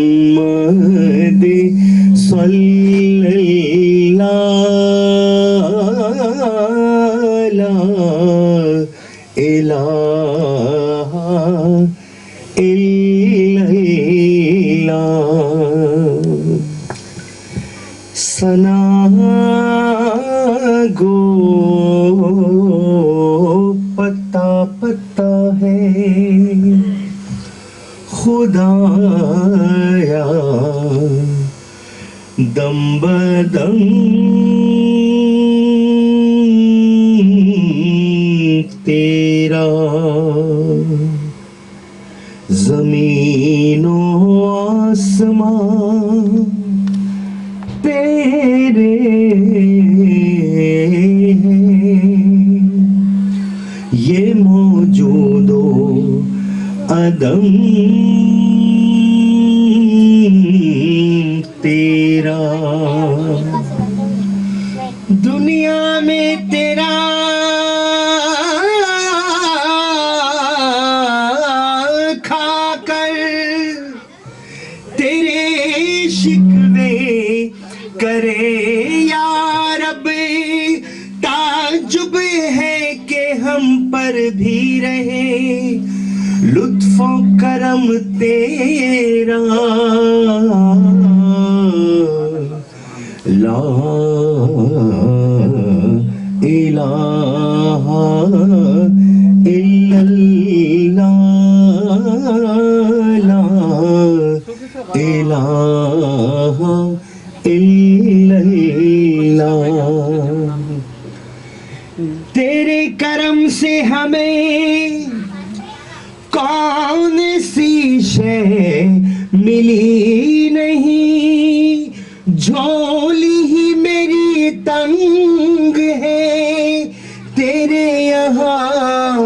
محمد صلی اللہ لا الہ الا اللہ، ثنا گو پتا پتا ہے خدایا دم بدم تیرا، زمین و آسمان تیرے یہ موجود و عدم تیرا، دنیا میں تیرا کھا کر تیرے شکوے کرے یا رب، تعجب ہے کہ ہم پر بھی رہے لطف و کرم تیرا، لا الہ الا اللہ، لا الہ الا اللہ۔ تیرے کرم سے ہمیں کون سی شے ملی نہیں، جھولی ہی میری تنگ ہے، تیرے یہاں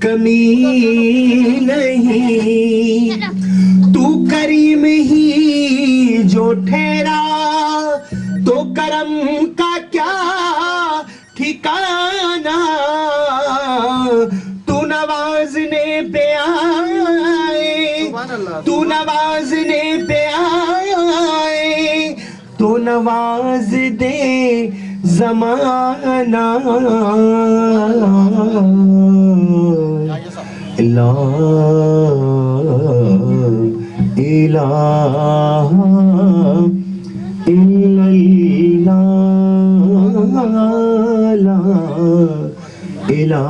کمی نہیں، تو کریم ہی جو ٹھہرا تو کرم کا کیا ٹھکانہ، تو نوازنے پہ آئے، تو نوازنے پہ آئے تو نواز دے زمانہ، لا الہ الا اللہ، لا الہ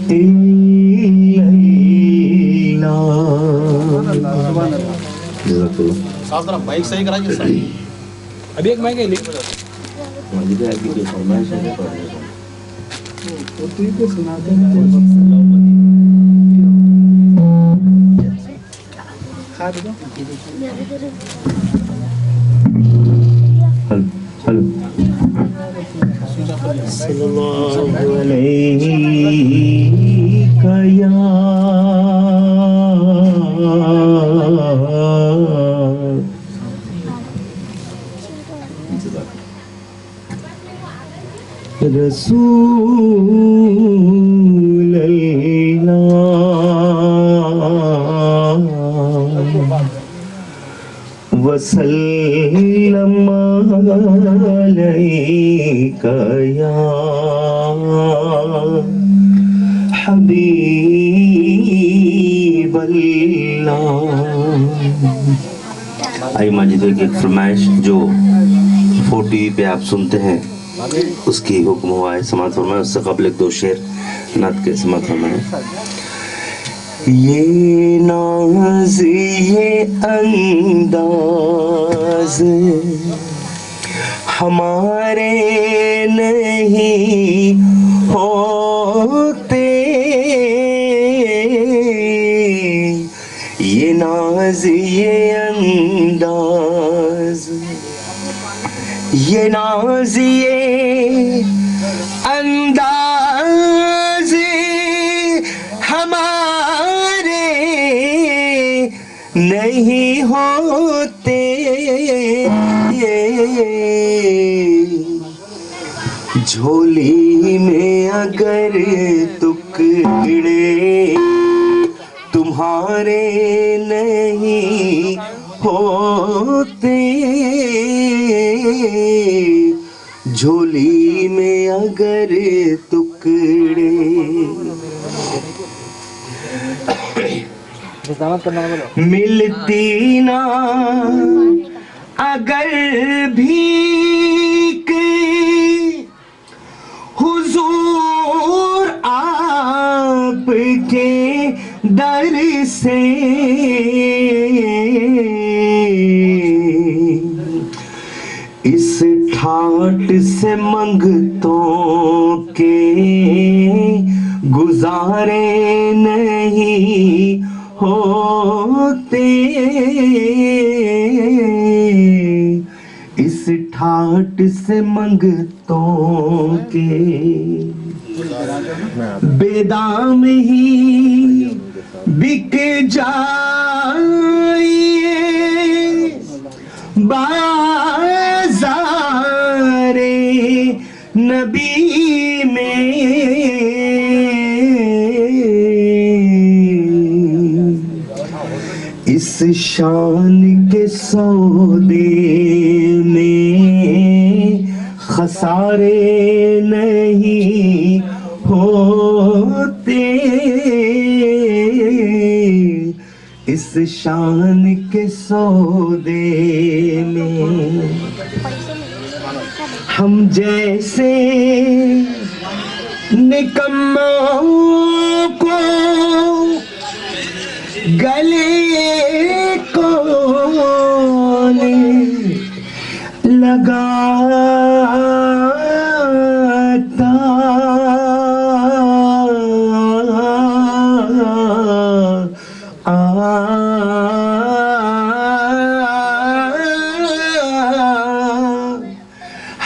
الا اللہ۔ صاحب ذرا مائک صحیح کرائیے صاحب، ابھی ایک مائک ہے لے ہلو صلی اللہ علیہ یا رسول اللہ وسلم علیک یا حبیب اللہ. آئی ماجد بھائی کی ایک فرمائش جو 4TV پہ آپ سنتے ہیں اس کی حکم ہوا ہے سماعت فرمائے. اس سے قبل ایک دو شعر نعت کے سماعت فرمائے. یہ ناز یہ انداز ہمارے نہیں ہوتے, یہ ناز یہ انداز, یہ ناز یہ انداز ہمارے نہیں ہوتے, جھولی میں اگر ٹکڑے تمہارے نہیں ہوتے, جھولی میں اگر ٹکڑے ملتی نہ اگر بھیک حضور آپ کے در سے, اس ٹھاٹ سے منگتوں کے گزارے نہیں ہوتے, اس ٹھاٹ سے منگتوں کے بے دام ہی بک جائیے بازار نبی میں, اس شان کے سودے میں خسارے نہیں ہوتے, اس شان کے سودے میں ہم جیسے نکموں کو گلے کون لگاتا,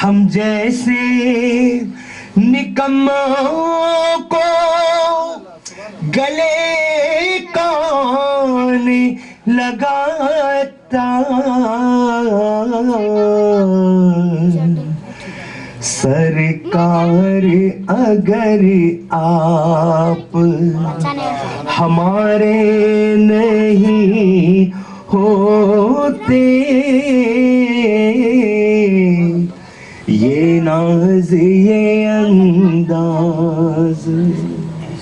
ہم جیسے نکموں کو گلے کون لگاتا, سرکار اگر آپ ہمارے نہیں ہوتے, یہ ناز یہ انداز.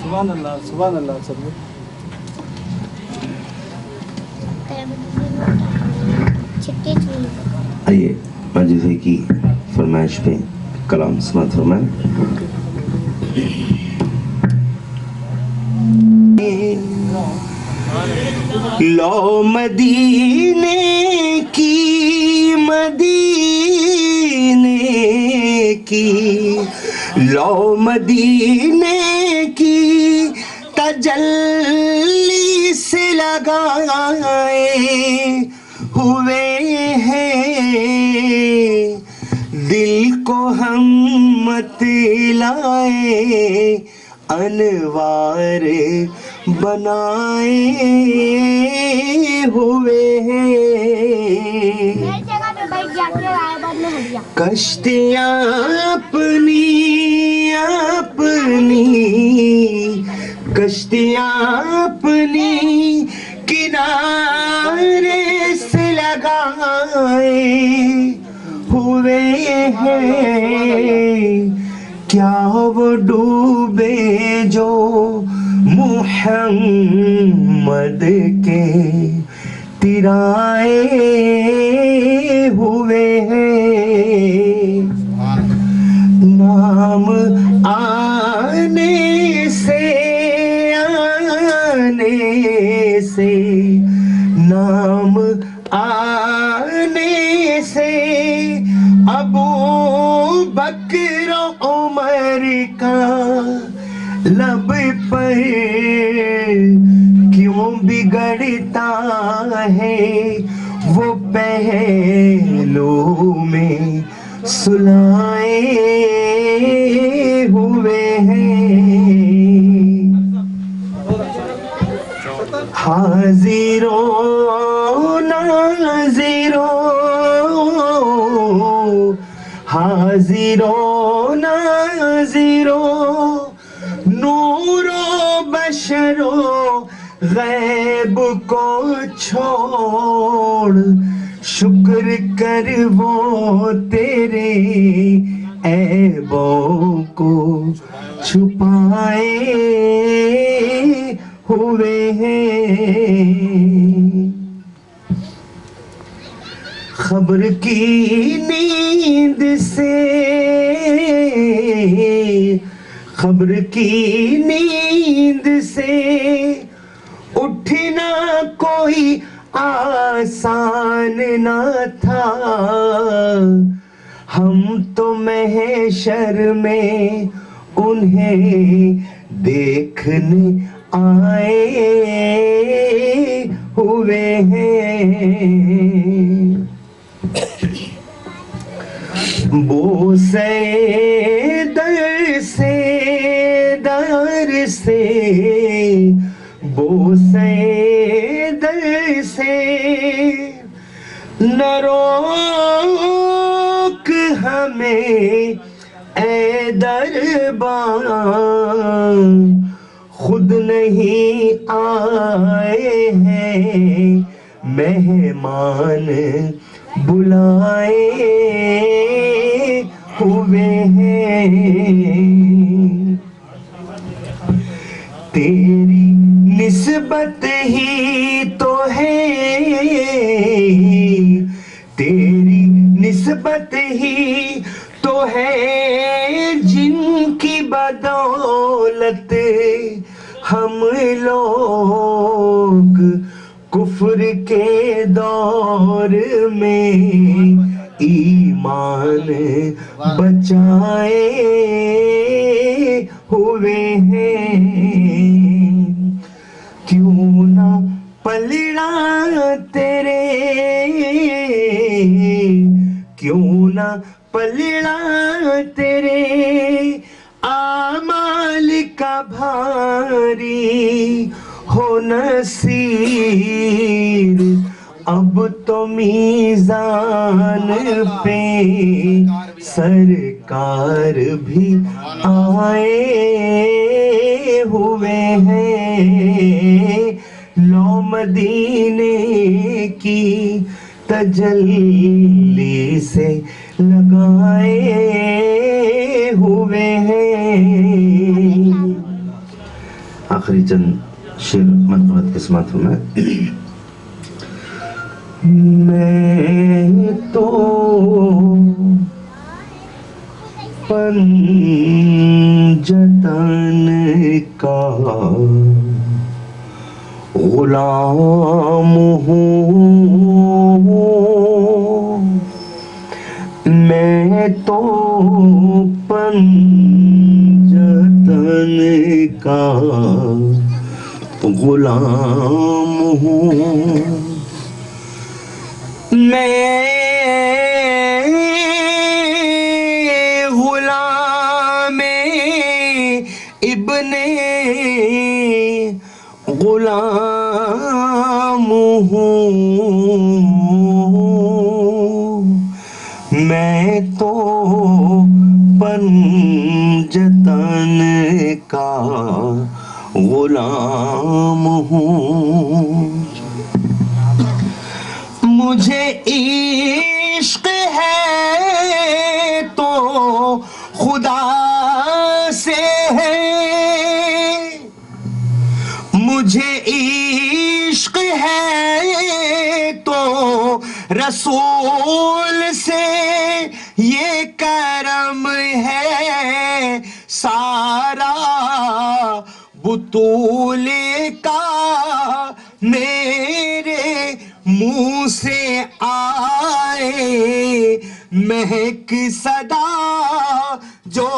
سبحان اللہ سبحان اللہ. سب آئیے ماجد بھائی کی فرمائش پہ کلام سماعت فرمائے. لو مدینے کی مدینے کی لو مدینے کی تجلی سے لگائے ہوئے ہیں دل کو ہم مت لائے انوار بنائے ہوئے ہیں کشتیاں اپنی کشتیاں اپنی کنارے سے لگائے ہوئے ہیں کیا وہ ڈوبے جو محمد کے ترائے ہوئے ہیں نام آنے سے نام آنے سے ابو بکر عمر کا لب پر کیوں بگڑتا ہے وہ پہلو میں سلائے ہوئے ہیں حاضروں ناظروں نور و بشر و غیب کو چھوڑ شکر کر وہ تیرے عیبوں کو چھپائے ہوئے ہیں خبر کی نیند سے اٹھنا کوئی آسان نہ تھا ہم تو محشر میں انہیں دیکھنے آئے ہوئے ہیں بوسے در سے نہ روک ہمیں اے دربان خود نہیں آئے ہیں مہمان بلائے ہوئے ہیں تیری نسبت ہی تو ہے تیری نسبت ہی تو ہے جن کی بدولت ہم لوگ کفر کے دور میں ایمان بچائے ہوئے ہیں کیوں نہ پلڑا تیرے کیوں نہ پلڑا تیرے اعمال کا بھاری ہو نصیر اب تو میزان پہ سرکار بھی آئے ہوئے ہیں لو مدینے کی تجلی سے لگائے ہوئے ہیں آخری چند شعر منقبت کے سماعت فرمائیں میں تو پنجتن کا غلام ہوں میں تو پنجتن کا غلام ہوں میں ابن غلام ہوں میں تو پنجتن کا غلام ہوں مجھے عشق ہے تو خدا سے ہے مجھے عشق ہے تو رسول سے یہ کرم ہے سارا بطول کا میرے منہ سے آئے مہک صدا جو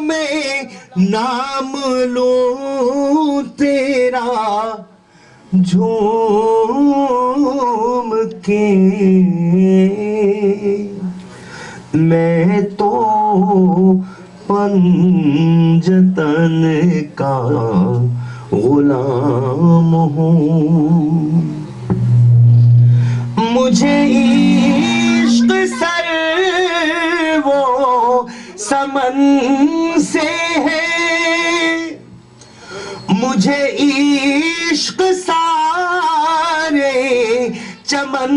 میں نام لوں تیرا جھوم کے میں تو پنجتن کا غلام ہوں مجھے عشق سر وہ سمن سے ہے مجھے عشق سارے چمن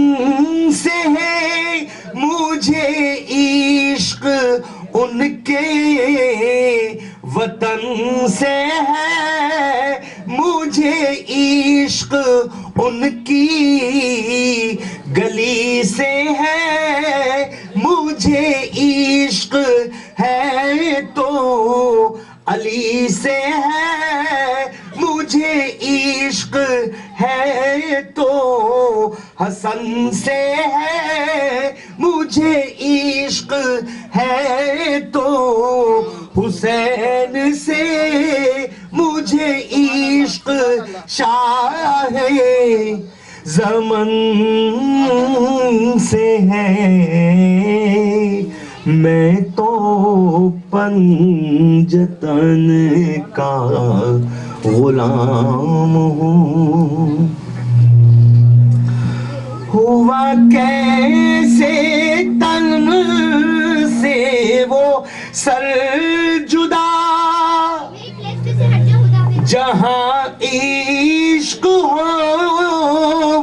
سے ہے مجھے عشق ان کے وطن سے ہے مجھے عشق ان کی گلی سے ہے مجھے عشق ہے تو علی سے ہے مجھے عشق ہے تو حسن سے ہے مجھے عشق ہے تو حسین سے مجھے عشق شاہ زمن سے ہے میں تو پنجتن کا غلام ہوں ہوا کیسے تن سے وہ سر جدا جہاں عشق ہو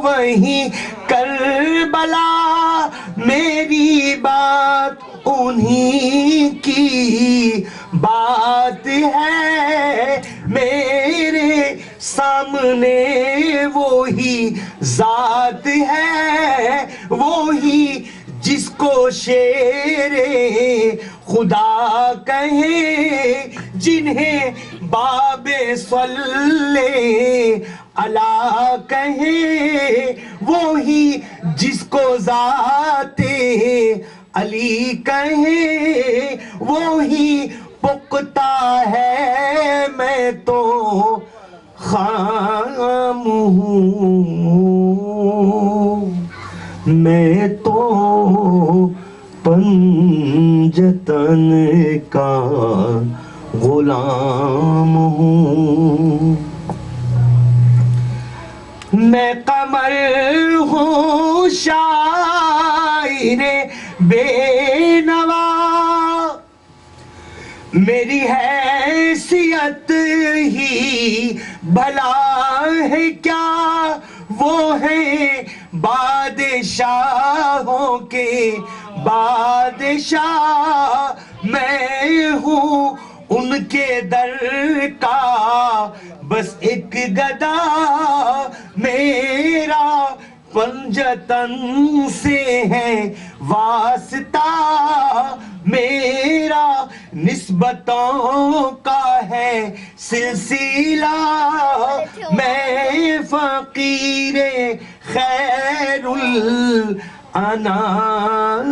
وہیں کربلا میری بات انہی کی بات ہے میرے سامنے وہی ذات ہے وہی جس کو شیر خدا کہیں جنہیں باب صلی علی کہیں وہی جس کو ذات علی کہیں وہی پختہ ہے میں تو خام ہوں میں تو پنجتن کا غلام ہوں میں قمر ہوں شاعر بے نوا میری حیثیت ہی بھلا ہے کیا وہ ہے بادشاہوں کے بادشاہ میں ہوں ان کے در کا بس ایک گدا میرا پنجتن سے ہے واسطہ میرا نسبتوں کا ہے سلسلہ میں فقیر خیر الانام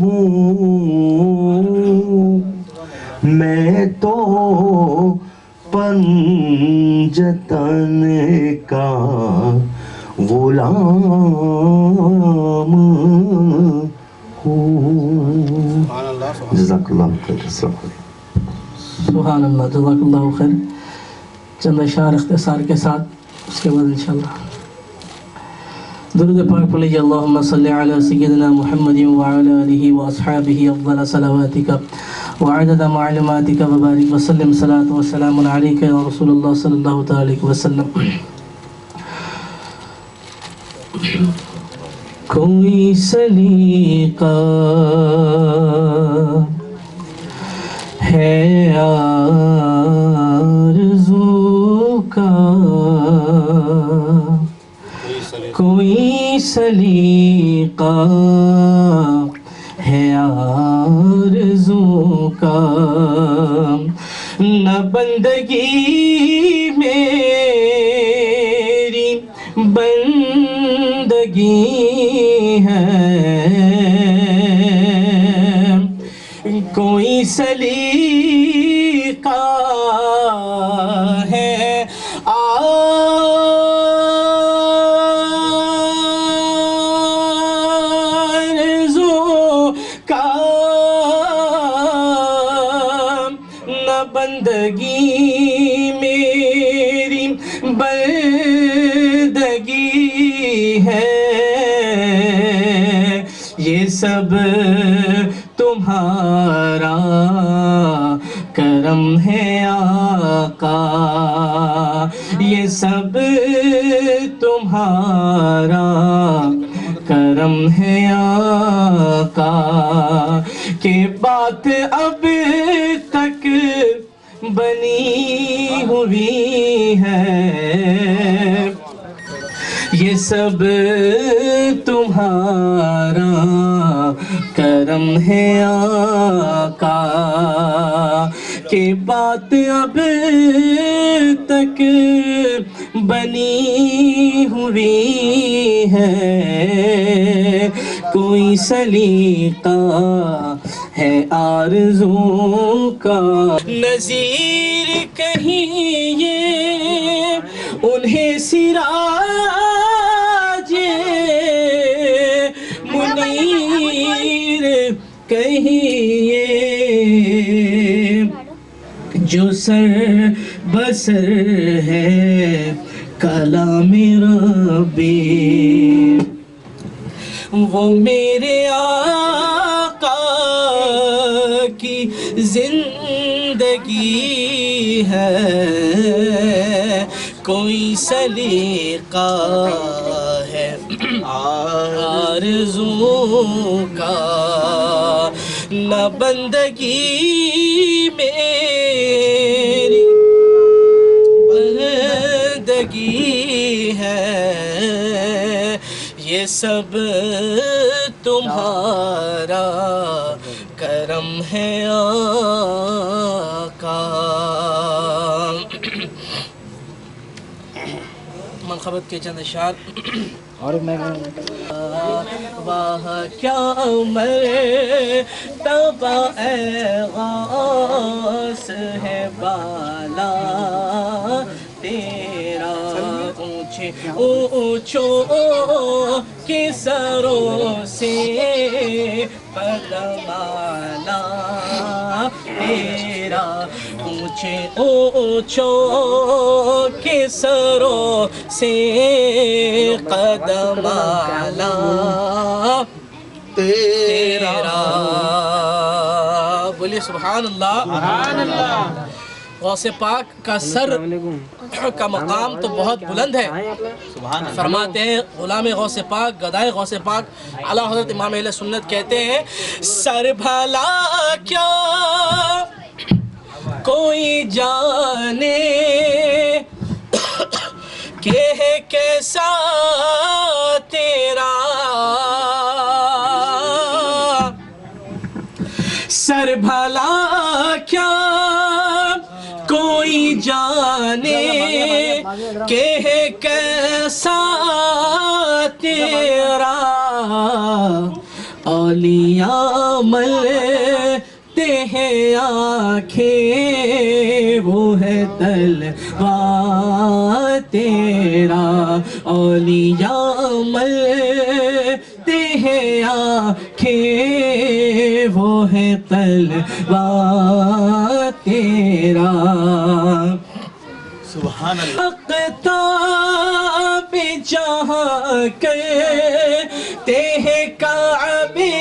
ہوں میں تو پنجتن کا غلام ہوں جزاک اللہ خیر. سبحان اللہ. جزاک اللہ خیر. چند اشعار اختصار کے ساتھ اس کے بعد انشاءاللہ درود پاک پڑھ لیجیے. اللہم صلی علی سیدنا محمد وعلی آلہ واصحابہ افضل صلواتک وعدد معلوماتک وبارک وسلم. صلاۃ و سلام علیک یا رسول اللہ صلی اللہ تعالی علیہ وسلم. کوئی سلیقہ ہے آرزو کا، کوئی سلیقہ ہے آرزو کا، نہ بندگی میری بندگی ہے، کوئی سلیقہ ہے آرزو کا، نہ بندگی میری بندگی ہے، یہ سب تمہارا کرم ہے آقا، یہ سب تمہارا کرم ہے آقا، کہ بات اب تک بنی ہوئی ہے، یہ سب تمہارا کرم ہے آقا، کہ بات اب تک بنی ہوئی ہے، کوئی سلیقہ ہے آرزو کا، نظیر کہیں یہ انہیں سراج منیر کہیے، جو سر بسر ہے کلام ربی، وہ میرے آقا کی زندگی ہے، کوئی سلیقہ ہے آرزو کا، نہ بندگی میری بندگی ہے، یہ سب تمہارا کرم ہے آقا. منقبت کے چند اشعار. اور واہ کیا مرتبہ اے غوث ہے بالا تیرا، اونچے اونچوں کے سروں سے قدم اعلیٰ تیرا، اونچے اونچوں کے سروں سے قدم اعلیٰ تیرا. بولیے سبحان اللہ. سبحان اللہ. غوث پاک کا سر کا مقام تو بہت بلند ہے. فرماتے ہیں غلام غوث پاک، گدائے غوث پاک اعلیٰ حضرت امام اہل سنت کہتے ہیں، سر بھلا کیا کوئی جانے کہ ہے کیسا تیرا، سر بھلا کیا کوئی جانے کہ ہے کیسا تیرا، اولیاء ملتے ہیں آنکھیں وہ ہے تلوار تیرا، اولیاء ملتے ہیں آنکھیں وہ ہے قلبہ تیرا سبحان اللہ. اقتاب جہاں کرتے ہیں کعبے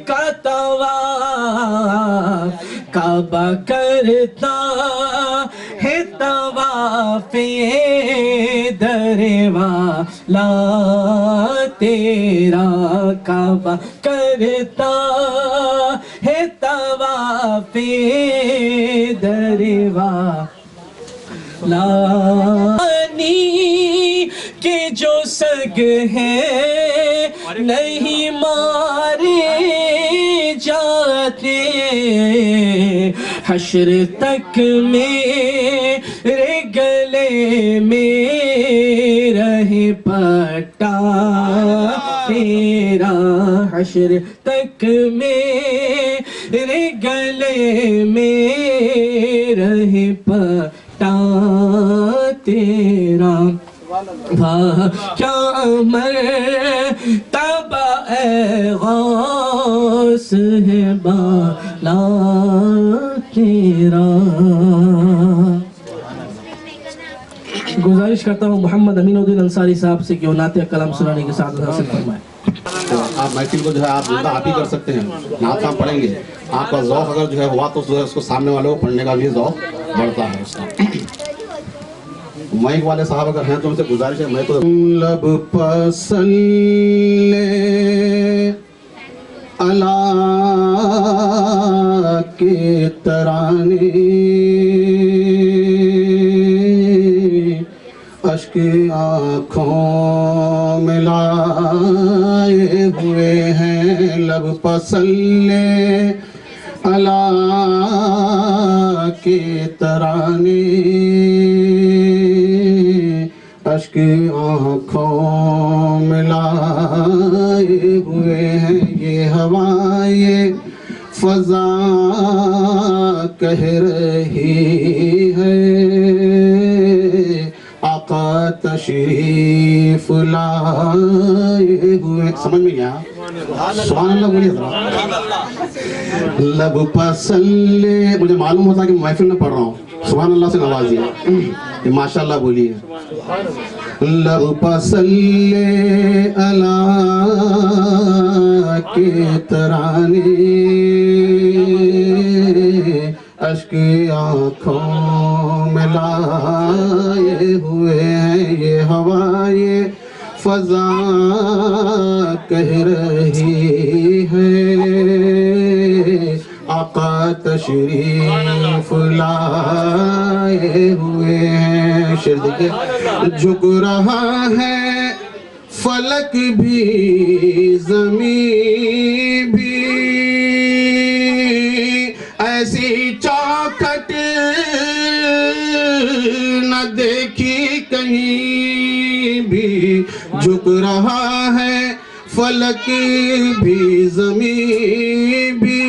کا طواف کعبہ کرتا ہے طواف در والا تیرا کعبہ کرتا ہے طواف در لانی کے جو سگ ہیں نہیں مارے جاتے حشر تک میرے گلے میں رہے پٹا تیرا حشر تک میرے گلے میں رہے پٹا تیرا کیا مرتبہ اے غوث ہے بالا تیرا. گزارش کرتا ہوں محمد امین الدین انصاری صاحب سے کہ وہ نعت کلام سنانے کے ساتھ حاصل فرمائے. آپ محفل کو جو ہے آپ زندہ آپ ہی کر سکتے ہیں. نعت کام پڑھیں گے. آپ کا ذوق اگر جو ہے ہوا تو جو ہے اس کو سامنے والے کو پڑھنے کا بھی ذوق بڑھتا ہے اس کا. مائک والے صاحب اگر ہیں تو ان سے گزارش ہے. میں تو لب پسلے اللہ کے ترانے اشک آنکھوں میں لائے ہوئے ہیں. لب پسلے اللہ کے ترانے اشک آنکھوں میں لائے ہوئے ہیں. یہ ہوا یہ فضا کہہ رہی ہے آقا تشریف لائے ہوئے. سمجھ میں کیا سبحان اللہ بولیے ذرا. لب پسلے مجھے معلوم ہوتا کہ محفل میں پڑھ رہا ہوں. سبحان اللہ سے نوازیے. ماشاء اللہ بولیے. لب پسلے اللہ کے ترانے اشک آنکھوں میں لائے ہوئے ہیں. یہ ہوا یہ فضا کہہ رہی ہے آقا تشریف لائے ہوئے ہیں. شعر دیکھیں. جھک رہا ہے فلک بھی زمین بھی ایسی چوکھٹ نہ دیکھی کہیں بھی. جھک رہا ہے فلک بھی زمین بھی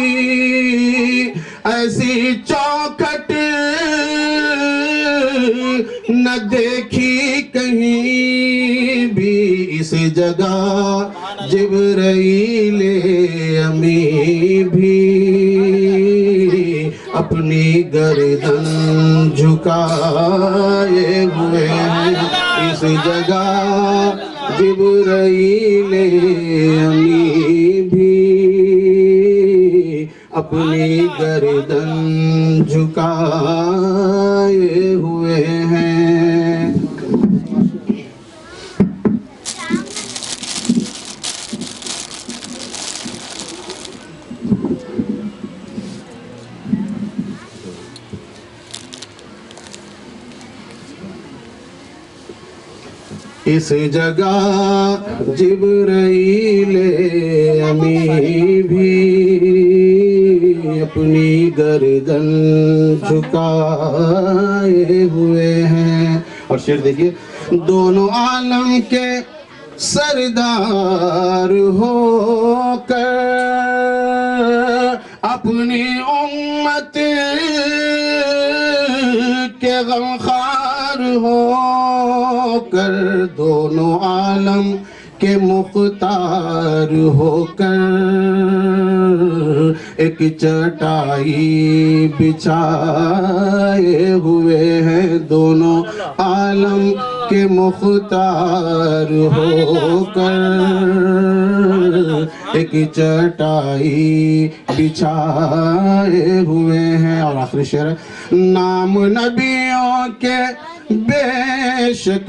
ایسی چوکھٹ نہ دیکھی کہیں بھی. اس جگہ جبرائیل امی بھی اپنی گردن جھکائے ہوئے ہیں. اس جگہ جبرائیل امی بھی اپنی گردن جھکائے ہوئے ہیں. اس جگہ جبرائیل امی بھی اپنی گردن جھکائے ہوئے ہیں. اور شعر دیکھیے. دونوں عالم کے سردار ہو کر اپنی امت کے غمخوار ہو کر دونوں عالم کے مختار ہو کر ایک چٹائی بچھائے ہوئے ہیں دونوں عالم کے مختار ہو کر ایک چٹائی بچھائے ہوئے ہیں. اور آخری شعر ہے. نام نبیوں کے بے شک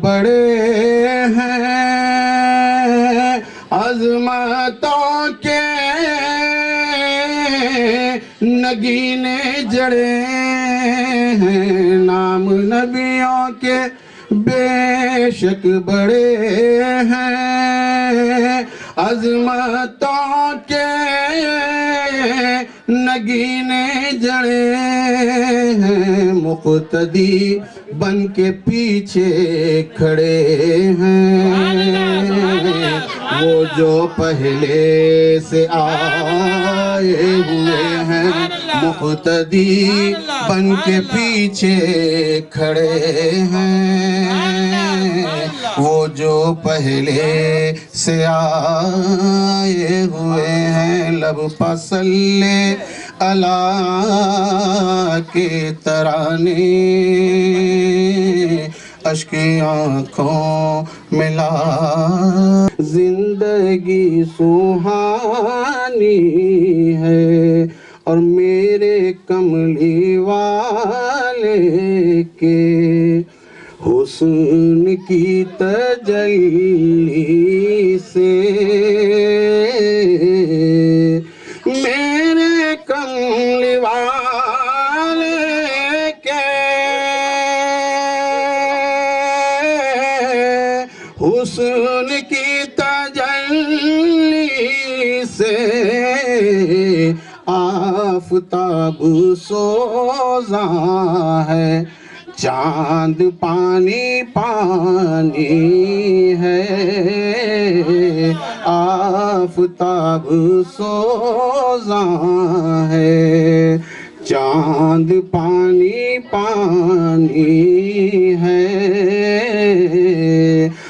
بڑے ہیں عظمتوں کے نگینے جڑے ہیں. نام نبیوں کے بے شک بڑے ہیں عظمتوں کے نگینے جڑے ہیں. مقتدی بن کے پیچھے کھڑے ہیں وہ جو پہلے سے آئے ہوئے ہیں. مقتدی بن کے پیچھے کھڑے ہیں وہ جو پہلے سے آئے ہوئے ہیں. لب پسلے اللہ کے ترانے اشک آنکھوں ملا. زندگی سہانی ہے اور میرے کملی والے کے حسن کی تجلی سے میرے کملی والے کے حسن کی تجلی سے آفتاب سوزاں ہے چاند پانی پانی ہے آفتاب سوزاں ہے چاند پانی پانی ہے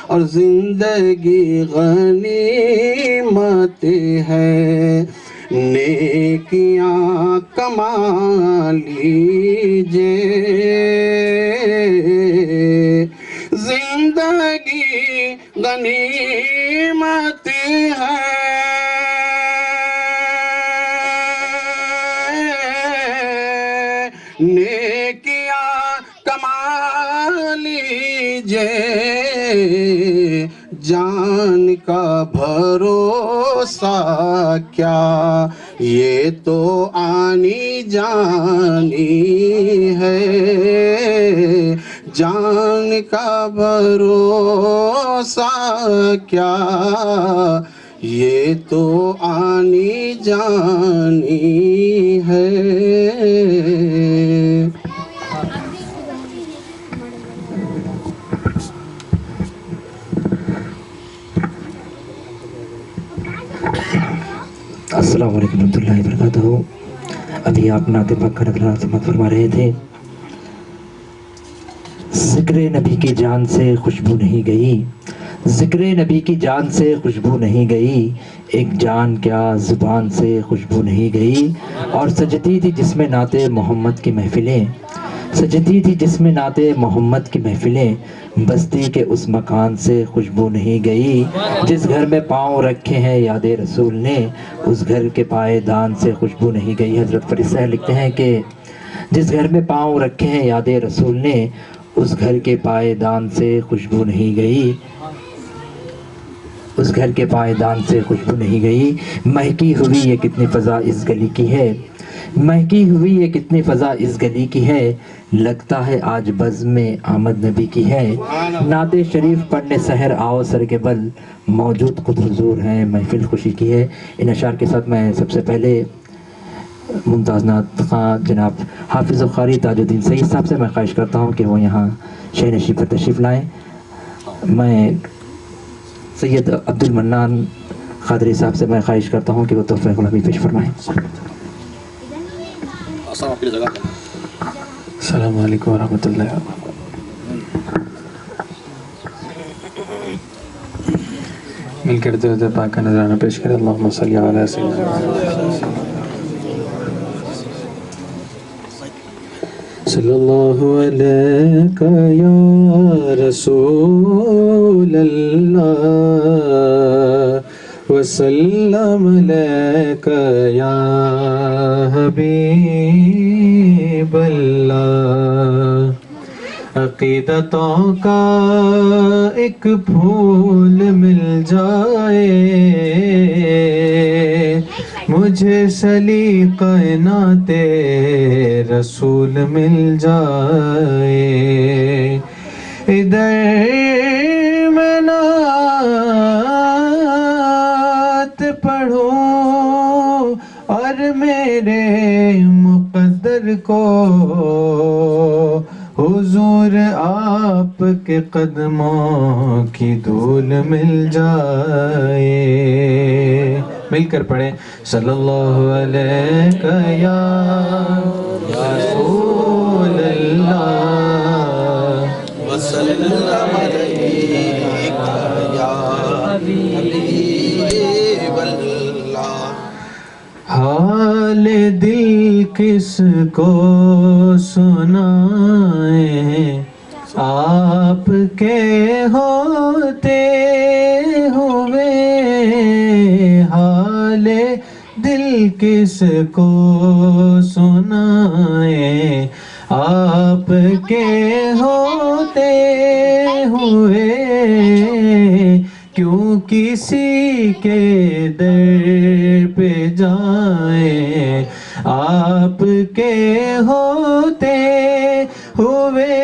اور زندگی غنیمت ہے. نیکیاں کما لیجئے زندگی غنیمت ہے. نیکیاں کما لیجئے جان کا بھروسہ کیا یہ تو آنی جانی ہے. جان کا بھروسہ کیا یہ تو آنی جانی ہے. السلام علیکم ورحمۃ اللہ وبرکاتہ. ابھی آپ نعت پاک کا نظرانہ سماعت فرما رہے تھے. ذکر نبی کی جان سے خوشبو نہیں گئی ذکر نبی کی جان سے خوشبو نہیں گئی ایک جان کیا زبان سے خوشبو نہیں گئی. اور سجتی تھی جس میں نعت محمد کی محفلیں سجتی تھی جس میں نعت محمد کی محفلیں بستی کے اس مکان سے خوشبو نہیں گئی. جس گھر میں پاؤں رکھے ہیں یاد رسول نے اس گھر کے پائے دان سے خوشبو نہیں گئی. حضرت فرید صاحب لکھتے ہیں کہ جس گھر میں پاؤں رکھے ہیں یاد رسول نے اس گھر کے پائے دان سے خوشبو نہیں گئی اس گھر کے پائے دان سے خوشبو نہیں گئی. مہکی ہوئی یہ کتنی فضا اس گلی کی ہے مہکی ہوئی یہ کتنی فضا اس گلی کی ہے لگتا ہے آج بزم میں آمد نبی کی ہے. نعت شریف پڑھنے سحر آؤ سر کے بل موجود خود حضور ہیں محفل خوشی کی ہے. ان اشعار کے ساتھ میں سب سے پہلے ممتاز نعت خواں جناب حافظ القاری تاج الدین سعید صاحب سے میں خواہش کرتا ہوں کہ وہ یہاں شہنشی پر تشریف لائیں. میں سید عبد المنان قادری صاحب سے میں خواہش کرتا ہوں کہ وہ تحفہ غلامی پیش فرمائیں. السلام علیکم ورحمۃ اللہ وبرکاتہ. مل کر درود پاک کا نذرانہ پیش کریں. اللہم صلی علی سیدنا صلی اللہ علیہ یا رسول اللہ وسلم علیک یا حبیب اللہ. عقیدتوں کا ایک پھول مل جائے مجھے سلیقہ نعت رسول مل جائے. ادھر میں نعت پڑھوں اور میرے مقدر کو حضور آپ کے قدموں کی دھول مل جائے. مل کر پڑھیں صلی اللہ علیہ یا رسول اللہ وسلم علیک یا حبیب اللہ. حال دل کس کو سنائیں آپ کے ہوتے ہوئے. حال دل کس کو سنائیں آپ کے ہوتے ہوئے. کیوں کسی کے در پہ جائیں آپ کے ہوتے ہوئے.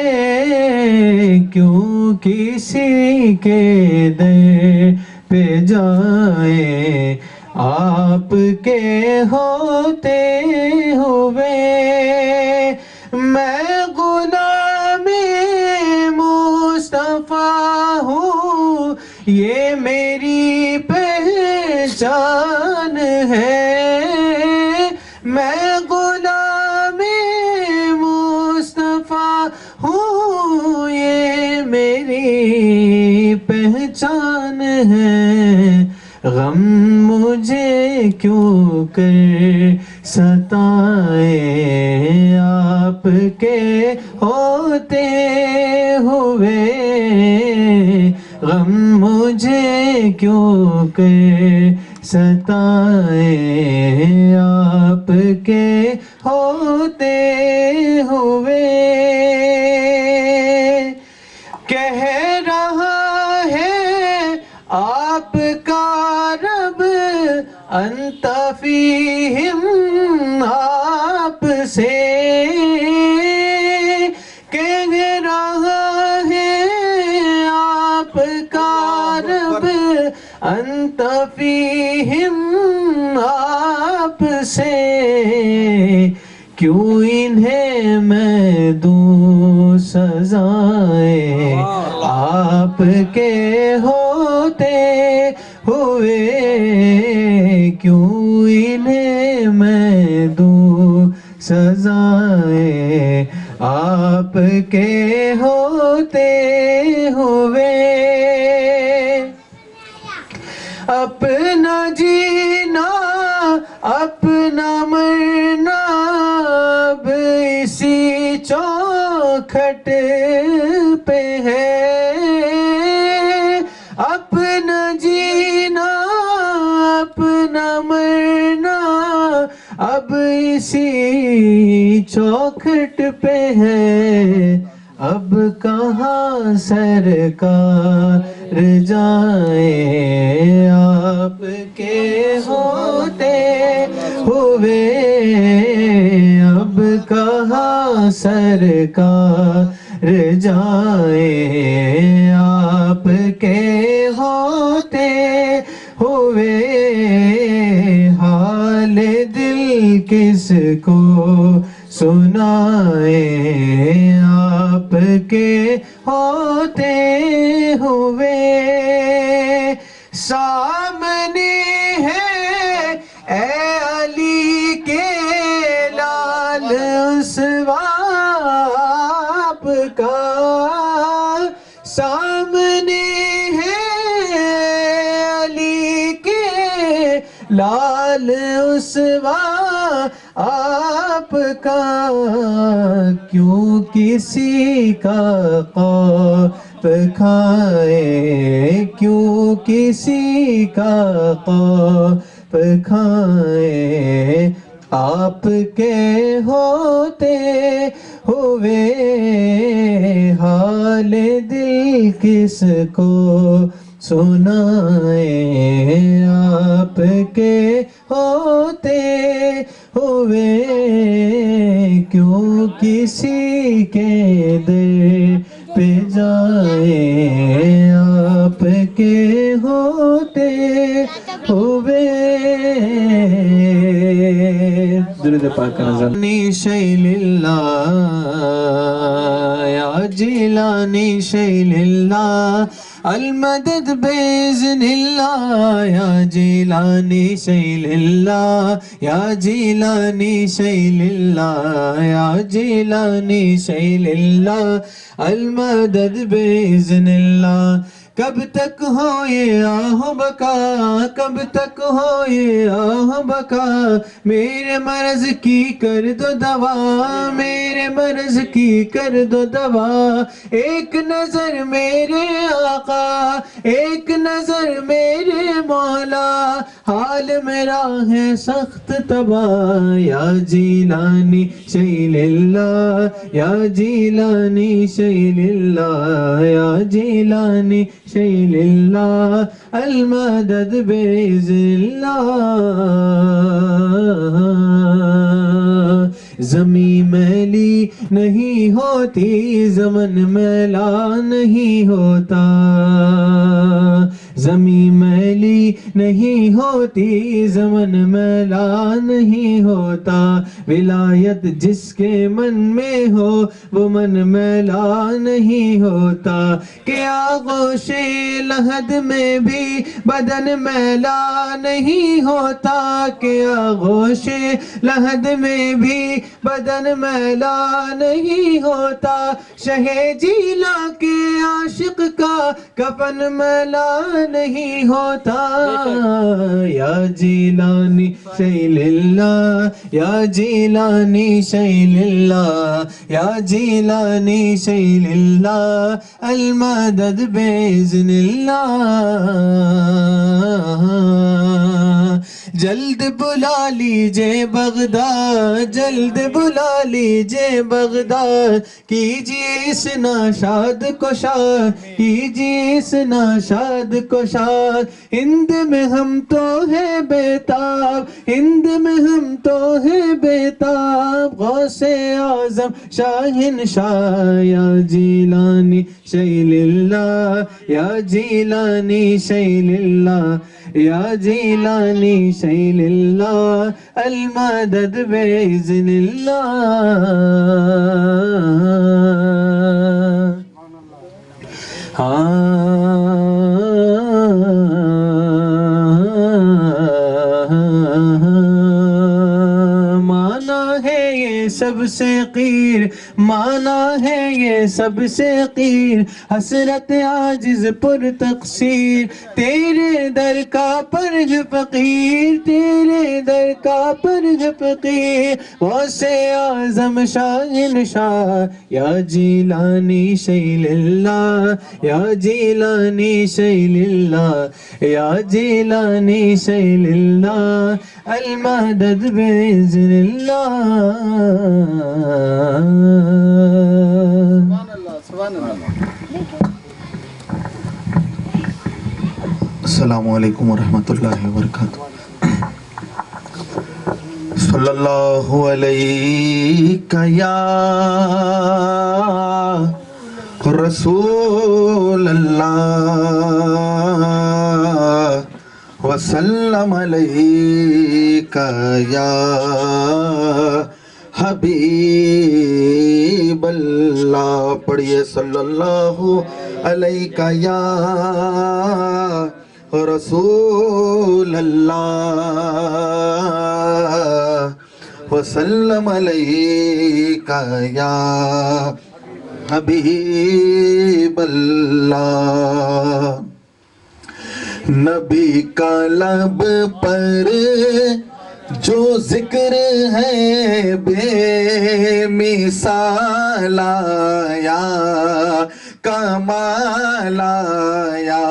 کیوں کسی کے در پہ جائیں آپ کے ہوتے ہوئے. میں غلام مصطفیٰ ہوں یہ میری پہچان ہے. میں غلام مصطفیٰ ہوں یہ میری پہچان ہے. غم مجھے کیوں کر ستائے آپ کے ہوتے ہوئے. غم مجھے کیوں کر ستائے آپ کے ہوتے ہوئے. کہہ رہا ہے آپ کا رب انت فیہم آپ سے. کہہ رہا ہے آپ کا رب انت فیہم آپ سے. کیوں انہیں میں دوں سزائیں آپ کے ہوتے ہوئے. کیوں انہیں میں دوں سزائیں آپ کے ہوتے ہوئے. اپنا جینا اپنا مرنا اب اسی چوکھٹ پہ ہے. اپنا جینا اپنا مرنا اب اسی چوکھٹ پہ ہے. اب کہاں سرکار جائیں آپ کے ہوتے ہوئے. اب کہاں سرکار جائیں آپ کے ہوتے ہوئے. حال دل کس کو سنائیں آپ کے ہوتے ہوئے. سامنے ہے اے علی کے لال اسوا آپ کا. سامنے ہے علی رسوا آپ کا، کیوں کسی کا خوف کھائے، کیوں کسی کا خوف کھائے، آپ کے ہوتے ہوئے حال دل کس کو سنائیں، آپ کے ہوتے ہوئے کیوں کسی کے در پہ جائیں، آپ کے ہوتے ہوئے درود پاک کا نظر شیل اللہ یا جیلانی شیل اللہ المدد بإذن اللہ یا جیلانی شیل اللہ یا جیلانی شیل اللہ یا جیلانی شیل اللہ المدد بإذن اللہ۔ کب تک ہو یہ آہ بکا، کب تک ہو یہ آہ بکا، میرے مرض کی کر دو دوا، میرے مرض کی کر دو دوا، ایک نظر میرے آقا، ایک نظر میرے مولا، حال میرا ہے سخت تباہ، یا جیلانی شیل اللہ یا جیلانی شیل اللہ یا جیلانی شیل اللہ المدد بإذن اللہ۔ زمین میلی نہیں ہوتی، زمن میلا نہیں ہوتا، زمین میلی نہیں ہوتی، زمن میلا نہیں ہوتا، ولایت جس کے من میں ہو وہ من میلا نہیں ہوتا، کہ آغوش لحد میں بھی بدن میلا نہیں ہوتا، کہ آغوش لحد میں بھی بدن میلا نہیں ہوتا، شہ جیلا کے عاشق کا کفن میلا نہیں ہوتا، یا جیلانی شیل اللہ یا جیلانی شیل اللہ یا جیلانی شیل اللہ المدد بإذن اللہ۔ جلد بلا لیجے بغداد، جلد بلا لیجے بغداد، کیجیے اس ناشاد کو شاد، کیجیے اس ناشاد کو شاد، ہند میں ہم تو ہے بیتاب، ہند میں ہم تو ہے بیتاب، غوث اعظم شاہن شاہ، یا جیلانی شیل اللہ یا جیلانی شیل اللہ یا جیلانی شیل اللہ المدد بإذن اللہ۔ مانا ہے یہ سب سے قیر، مانا ہے یہ سب سے قیر، حسرت عاجز پر تقصیر، تیرے در کا پرج فقیر، تیرے در کا پرج فقیر، غوث اعظم شاہن شاہ، یا جیلانی شیل اللہ یا جیلانی شیل اللہ یا جیلانی شیل اللہ المدد بإذن اللہ۔ السلام علیکم ورحمۃ اللہ وبرکاتہ۔ صلی اللہ علیہ یا رسول اللہ وسلم علیہ یا حبیب اللہ۔ پڑھیے صلی اللہ علیہ یا رسول اللہ وسلم علیہ یا حبیب اللہ۔ نبی کا لب پر جو ذکر ہے بے مثال آیا کمال آیا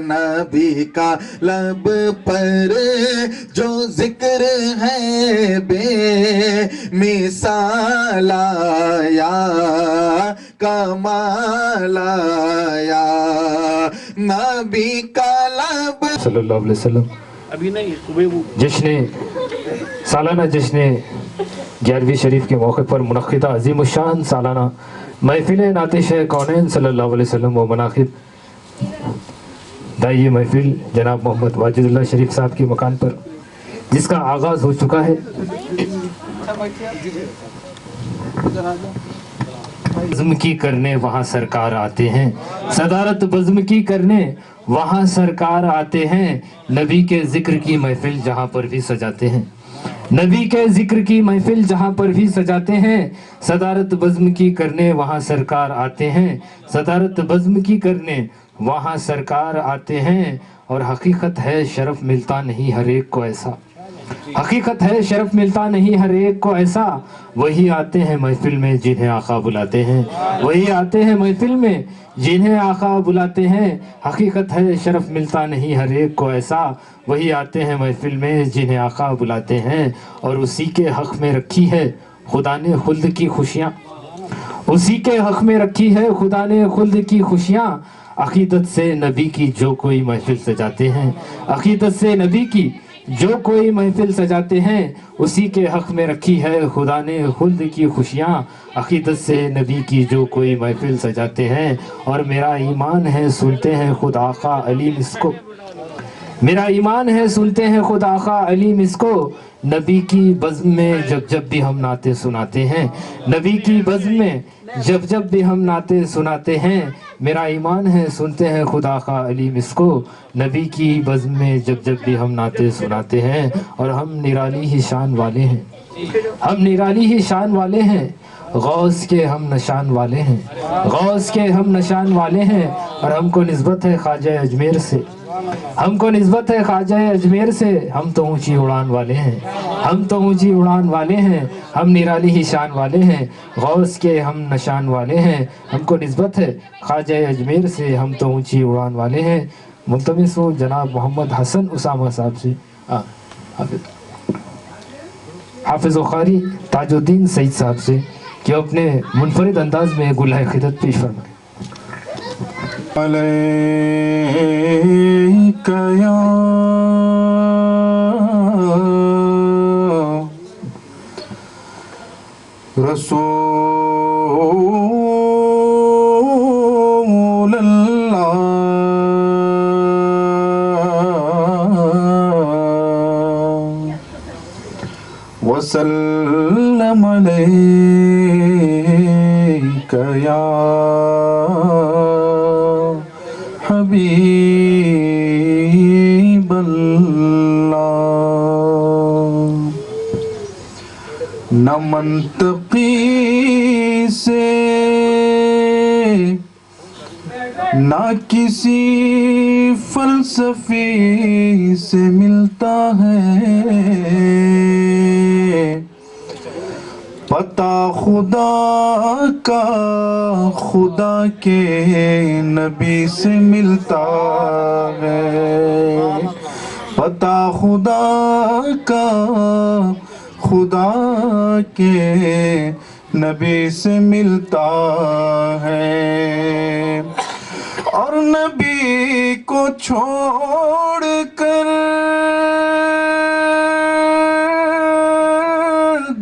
نبی کا لب پر جو ذکر ہے بے مثال آیا کمال آیا نبی کا لب صلی اللہ علیہ وسلم جشن سالانہ جشن 11ویں شریف کے موقع پر منعقدہ عظیم الشان سالانہ محفل نعت شاہ کونین صلی اللہ علیہ وسلم و مناقب دائی محفل جناب محمد واجد اللہ شریف صاحب کے مکان پر جس کا آغاز ہو چکا ہے. بزم کی کرنے وہاں سرکار آتے ہیں، صدارت بزم کی کرنے وہاں سرکار آتے ہیں، نبی کے ذکر کی محفل جہاں پر بھی سجاتے ہیں، نبی کے ذکر کی محفل جہاں پر بھی سجاتے ہیں، صدارت بزم کی کرنے وہاں سرکار آتے ہیں، صدارت بزم کی کرنے وہاں سرکار آتے ہیں. اور حقیقت ہے شرف ملتا نہیں ہر ایک کو ایسا، حقیقت ہے شرف ملتا نہیں ہر ایک کو ایسا، وہی آتے ہیں محفل میں جنہیں آقا بلاتے ہیں، وہی آتے ہیں محفل میں جنہیں آقا بلاتے ہیں. حقیقت ہے شرف ملتا نہیں ہر ایک کو ایسا، وہی آتے ہیں محفل میں جنہیں آقا بلاتے ہیں. اور اسی کے حق میں رکھی ہے خدا نے خلد کی خوشیاں، اسی کے حق میں رکھی ہے خدا نے خلد کی خوشیاں. عقیدت سے نبی کی جو کوئی محفل سجاتے ہیں، عقیدت سے نبی کی جو کوئی محفل سجاتے ہیں، اسی کے حق میں رکھی ہے خدا نے خلد کی خوشیاں. عقیدت سے نبی کی جو کوئی محفل سجاتے ہیں. اور میرا ایمان ہے سنتے ہیں خود آقا علیم اس کو، میرا ایمان ہے سنتے ہیں خود آقا علیم اس کو. نبی کی بزم میں جب جب بھی ہم نعتیں سناتے ہیں، نبی کی بزم میں جب جب بھی ہم نعتیں سناتے ہیں، میرا ایمان ہے سنتے ہیں خود آقا علیم اس کو. نبی کی بزم میں جب جب بھی ہم نعتیں سناتے ہیں. اور ہم نرالی ہی شان والے ہیں، ہم نرالی ہی شان والے ہیں، غوث کے ہم نشان والے ہیں، غوث کے ہم نشان والے ہیں. اور ہم کو نسبت ہے خواجہ اجمیر سے، ہم کو نسبت ہے خواجہ اجمیر سے. ہم تو اونچی اڑان والے ہیں، ہم تو اونچی اڑان والے ہیں. ہم نرالی ہی شان والے ہیں، غوث کے ہم نشان والے ہیں. ہم کو نسبت ہے خواجہ اجمیر سے، ہم تو اونچی اڑان والے ہیں. ملتمس ہوں جناب محمد حسن اسامہ صاحب سے، حافظ و قاری تاج الدین سعید صاحب سے کہ اپنے منفرد انداز میں گلہ خدمت پیش فرمائیں. علیک یا رسول اللہ وسلم علیک یا حبیب اللہ. نہ منطقی سے نہ کسی فلسفی سے ملتا ہے پتہ خدا کا، خدا کے نبی سے ملتا ہے. پتہ خدا کا، خدا کے نبی سے ملتا ہے. اور نبی کو چھوڑ کر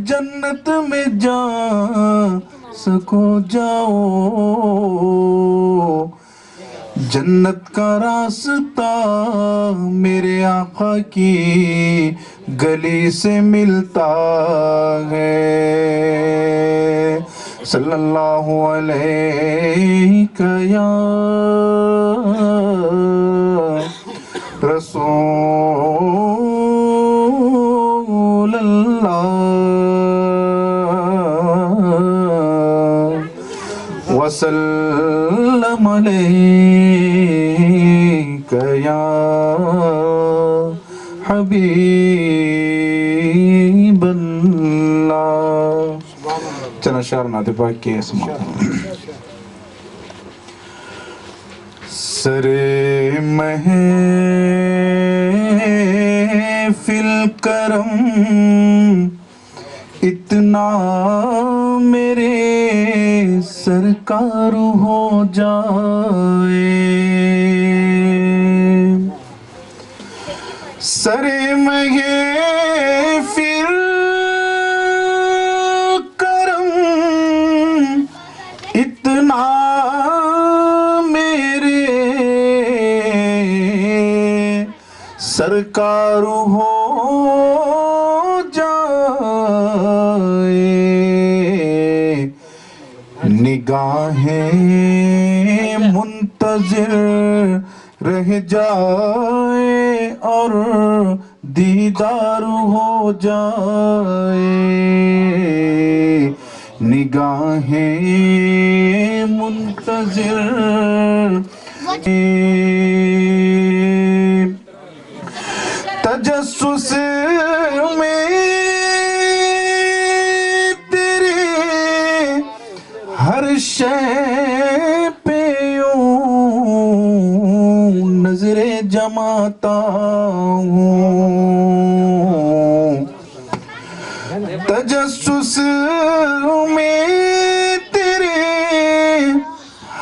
جنت میں جا سکو جاؤ، جنت کا راستہ میرے آقا کی گلی سے ملتا ہے. صلی اللہ علیہ یا رسول اللہ وسلم علیک یا حبیب اللہ. چنا شعر نعت پاک کے سماعت. سر محفل کرم اتنا میرے سرکار ہو جائے. سر محفل کرم اتنا میرے سرکار ہو جائے. نگاہیں منتظر رہ جائے اور دیدار ہو جائے. نگاہیں منتظر تجسس میں تیرے ہر شے پہ یوں نظریں جماتا ہوں. تجسس میں تیرے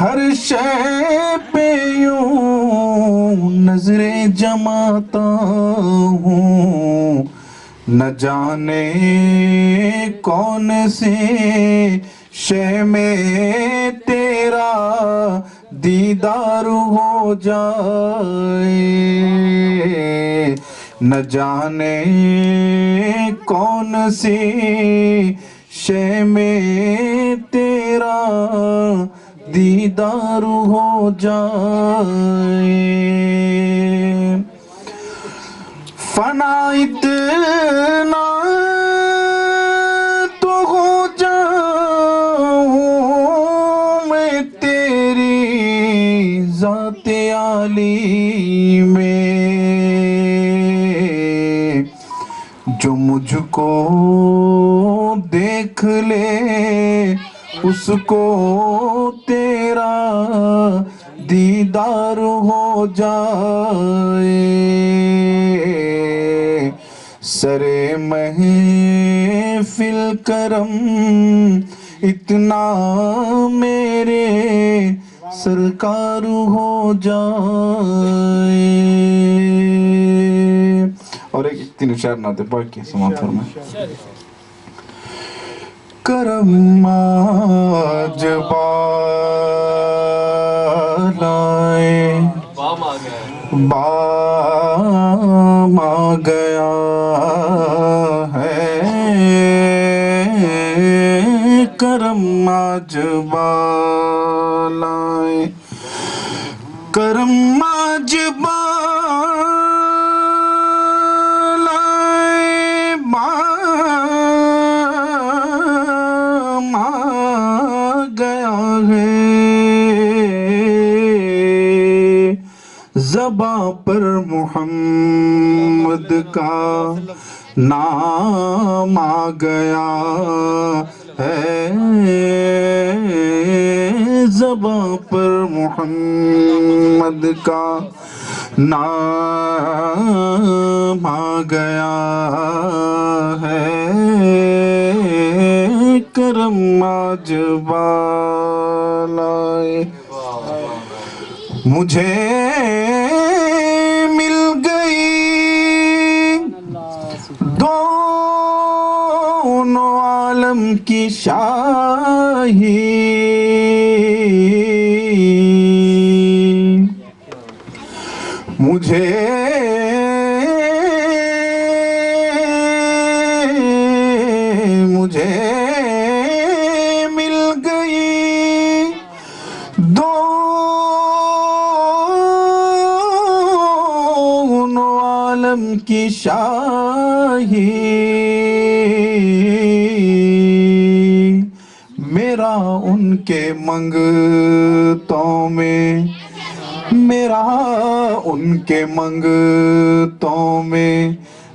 ہر شے پہ یوں نظریں جماتا ہوں. نہ جانے کون سے شے میں تیرا دیدار ہو جائے. نہ جانے کون سی شے میں تیرا دیدار ہو جائے. فنا اتنا تو ہو جاؤں میں تیری ذات عالی میں جو مجھ کو دیکھ لے اس کو تیرا دیدار ہو جائے. سر محفل کرم اتنا میرے سرکار ہو جائے. اور ایک تین شعر نعت پاک کی سماعت فرمائیں. کرم آج بالائے بام آ گیا ہے. کرم آج بالائے کرم آج بالائے بام آ گیا ہے. زباں پر محمد کا نام آ گیا ہے. زباں پر محمد کا نام آ گیا ہے. کرم آج بالائے مجھے مل گئی دونوں عالم کی شاہی. مجھے مل گئی دونوں عالم کی شاہی. میرا ان کے منگتوں میں میرا ان کے منگتوں میں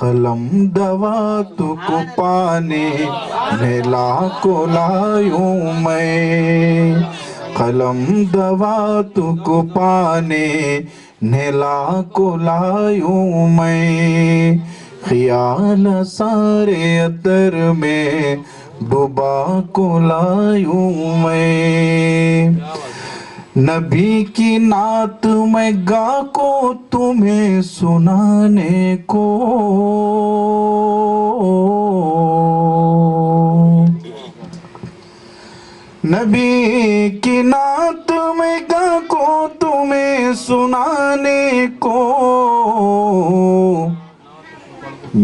قلم دوات کو پانے نیلا کو لایوں میں، قلم دوات کو پانے نیلا کو لایوں میں، خیال سارے عطر میں ڈوبا کو لایوں میں، نبی کی نعت میں گا کو تمہیں سنانے کو، نبی کی نعت میں گا کو تمہیں سنانے کو،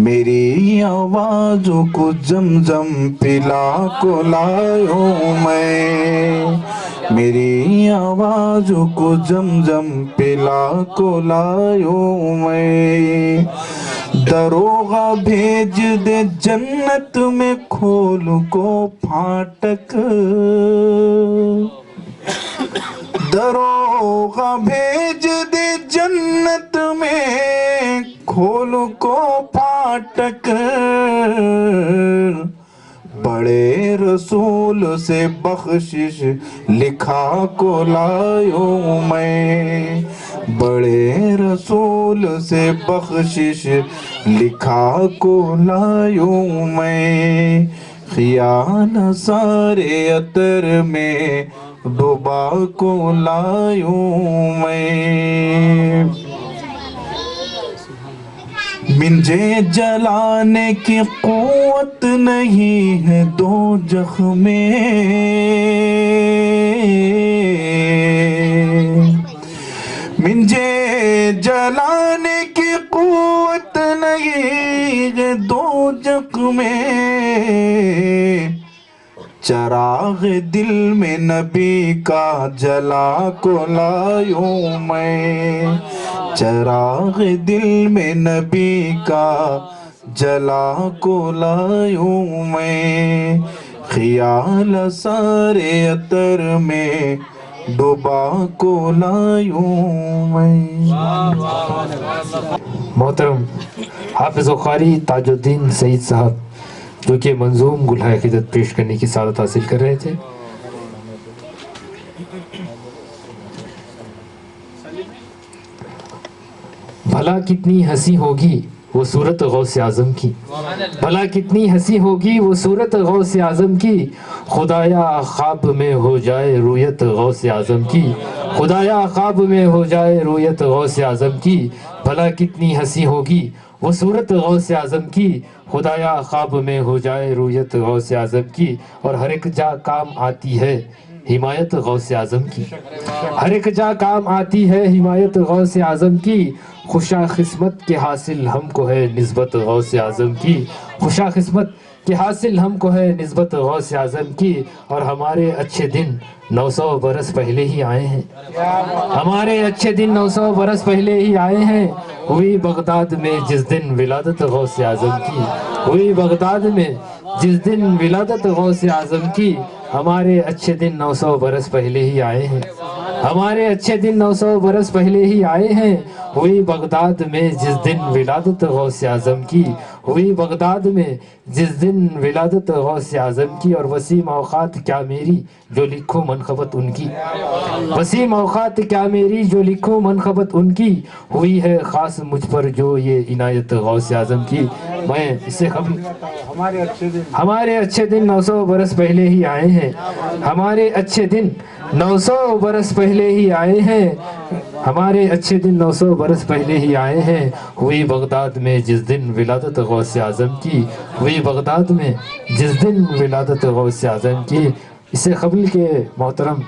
میری آواز کو زمزم پلا کو لایوں میں، میری آواز کو زمزم پلا کو لایوں میں، دروغہ بھیج دے جنت میں کھول کو پھاٹک، دروغہ بھیج دے جنت میں کھول کو پھاٹک، بڑے رسول سے بخشش لکھا کو لایوں میں، بڑے رسول سے بخشش لکھا کو لایوں میں، خیال سارے عطر میں ڈوبا کو لایوں میں، مجھے جلانے کی قوت نہیں ہے دوزخ میں، مجھے جلانے کی قوت نہیں ہے دوزخ میں، چراغ دل میں نبی کا جلا کو لایوں میں، چراغ دل میں نبی کا جلا کو لایوں میں، خیال سارے عطر میں ڈوبا کو لایوں میں۔ محترم حافظ و قاری تاج الدین سعید صاحب جو کہ منظوم گلہ عقیدت پیش کرنے کی سعادت حاصل کر رہے تھے، بھلا کتنی ہنسی ہوگی وہ صورت غوث اعظم کی، بھلا کتنی ہنسی ہوگی وہ صورت غوث اعظم کی، خدایا خواب میں ہو جائے رویت غوث اعظم کی، خدایا خواب میں ہو جائے رویت غوث اعظم کی، بھلا کتنی ہنسی ہوگی وہ صورت غوث اعظم کی، خدایا خواب میں ہو جائے رویت غوث اعظم کی، اور ہر ایک جا کام آتی ہے حمایت غوث اعظم کی، ہر ایک جا کام آتی ہے حمایت غوث اعظم کی، خوشا قسمت کے حاصل ہم کو ہے نسبت غوث اعظم کی، خوشا قسمت کے حاصل ہم کو ہے نسبت غوث اعظم کی، اور ہمارے اچھے دن 900 برس پہلے ہی آئے ہیں، ہمارے اچھے دن 900 برس پہلے ہی آئے ہیں، ہوئی بغداد میں جس دن ولادت غوث اعظم کی، ہوئی بغداد میں جس دن ولادت غوث اعظم کی، ہمارے اچھے دن 900 برس پہلے ہی آئے ہیں، ہمارے اچھے دن 900 برس پہلے ہی آئے ہیں، ہوئی بغداد میں جس دن ولادت غوث اعظم کی، ہوئی بغداد میں جس دن ولادت غوث اعظم کی، اور وسیم اوقات کیا میری جو لکھوں منقبت ان کی، وسیم اوقات کیا میری جو لکھوں منقبت ان کی، ہوئی ہے خاص مجھ پر جو یہ عنایت غوث اعظم کی، میں اس سے قبل ہمارے اچھے دن 900 برس پہلے ہی آئے ہیں، ہمارے اچھے دن 900 برس پہلے ہی آئے ہیں، ہمارے اچھے دن 900 برس پہلے ہی آئے ہیں، ہوئی بغداد میں جس دن ولادت غوث اعظم کی، ہوئی بغداد میں جس دن ولادت غوث اعظم کی۔ اس سے قبل کے محترم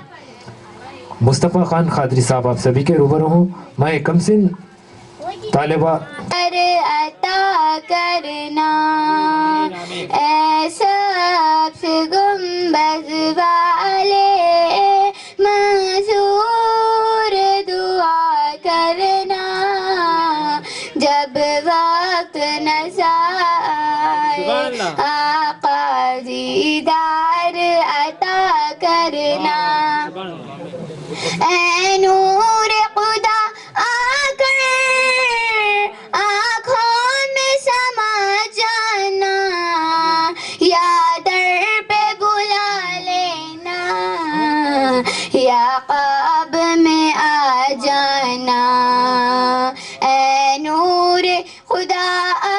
مصطفیٰ خان قادری صاحب آپ سبھی کے روبرو ہوں، میں کم سن طالبہ عطا کرنا ایسا گنبد والے منظور دعا کرنا، جب وقت نظر آقا دیدار عطا کرنا، اے نور خدا آ کر آنکھوں میں سما یا خواب میں آ جانا، اے نور خدا آ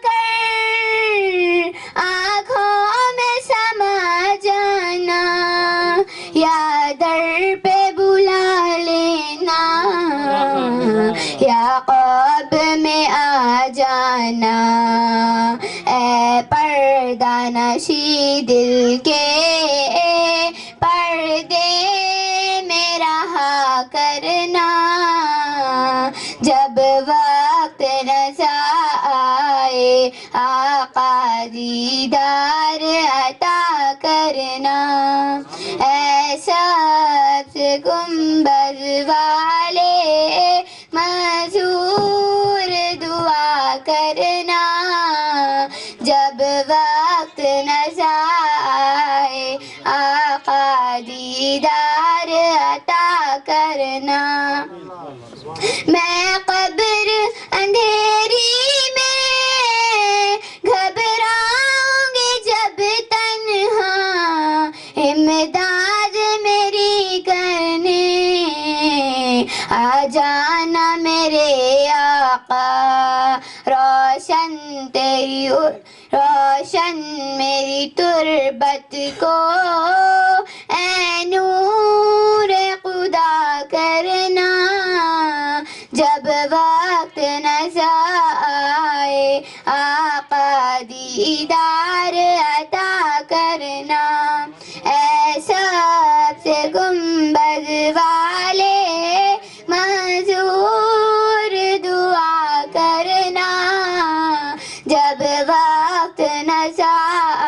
کر آنکھوں میں سما جانا، یا در پہ بلا لینا، یا خواب میں آ جانا، اے پردہ نشی دل کے پردے میں رہا کرنا، جب وقت نظر آئے آقا دیدار عطا کرنا، اے سبز گنبد والے منظور دعا کرنا، جب وقت نظر آئے آقا دیدار عطا کرنا، میں قبر اندھیری میں گھبراؤں گی جب تنہا، امداد میری کرنے آ جانا میرے آقا، روشن میری تربت کو اے نور خدا کرنا، جب وقت نظر آئے آقا دیدار عطا کرنا، اے سبز گنبد والے منظور دعا کرنا، جب وقت نظر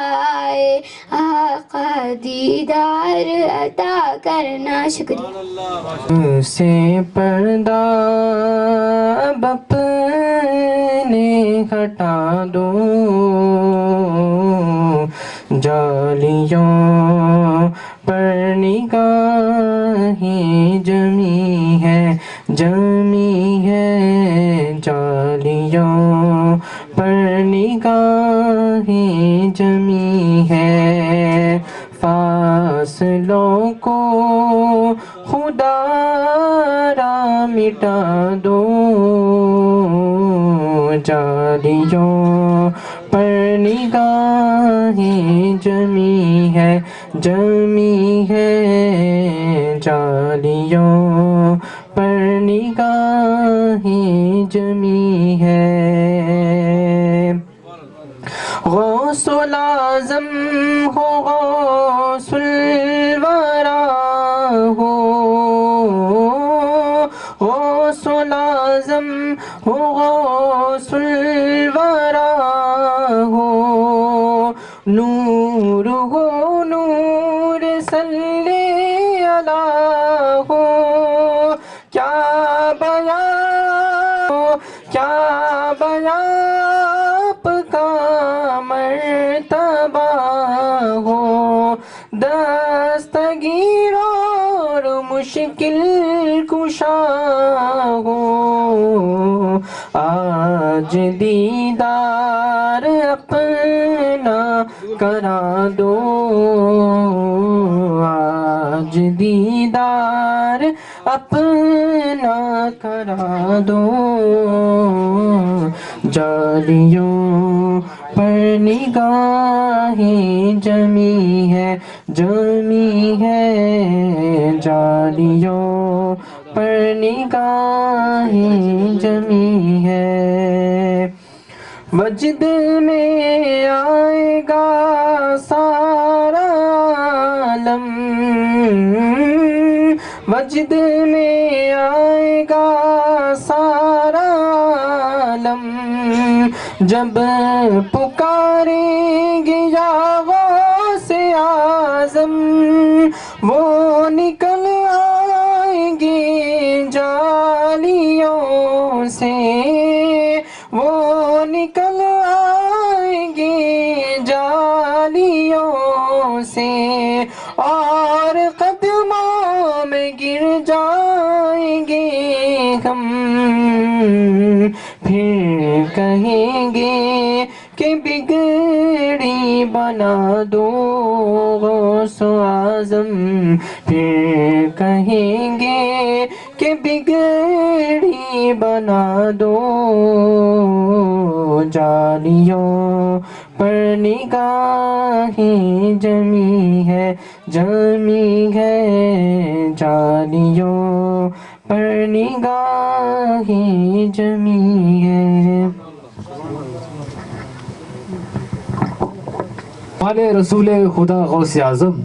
آئے آقا دیدار عطا کرنا۔ شکریہ۔ سے پردہ اب اپنے ہٹا دو، جالیوں پر نگاہیں جمی ہے، جالیوں پر نگاہیں جمی ہے، فاصلوں کو خدا را مٹا دو، جالیوں پر نگاہیں جمی ہے، جالیوں پر نگاہیں جمی ہے، غوث العظم ہو غوث الورا ہو، غوث العظم ہو غوث الورا ہو، نور ہو نور صلی اللہ ہو، کیا بیان آپ کا مرتبہ ہو، دستگیر اور مشکل کشا ہو، آج دیدار اپنا کرا دو، آج دیدار اپنا کرا دو، جالیوں پر نگاہیں جمی ہے، جالیوں پر نگاہیں جمی ہے، وجد میں آئے گا سارا عالم، وجد میں آئے گا سارا عالم، جب پکاریں گے یا غوث اعظم، وہ نکل آئیں گے جالیوں سے، وہ نکل آئیں گے جالیوں سے، اور قدموں میں گر جائیں گے ہم، پھر کہیں گے کہ بگڑی بات بنا دو غوث اعظم، پھر کہیں گے کہ بگڑی بنا دو، جالیوں پر نگاہیں جمی ہے، جمی ہے، جالیوں پر نگاہیں جمی ہے۔ جمال رسول خدا غوث اعظم،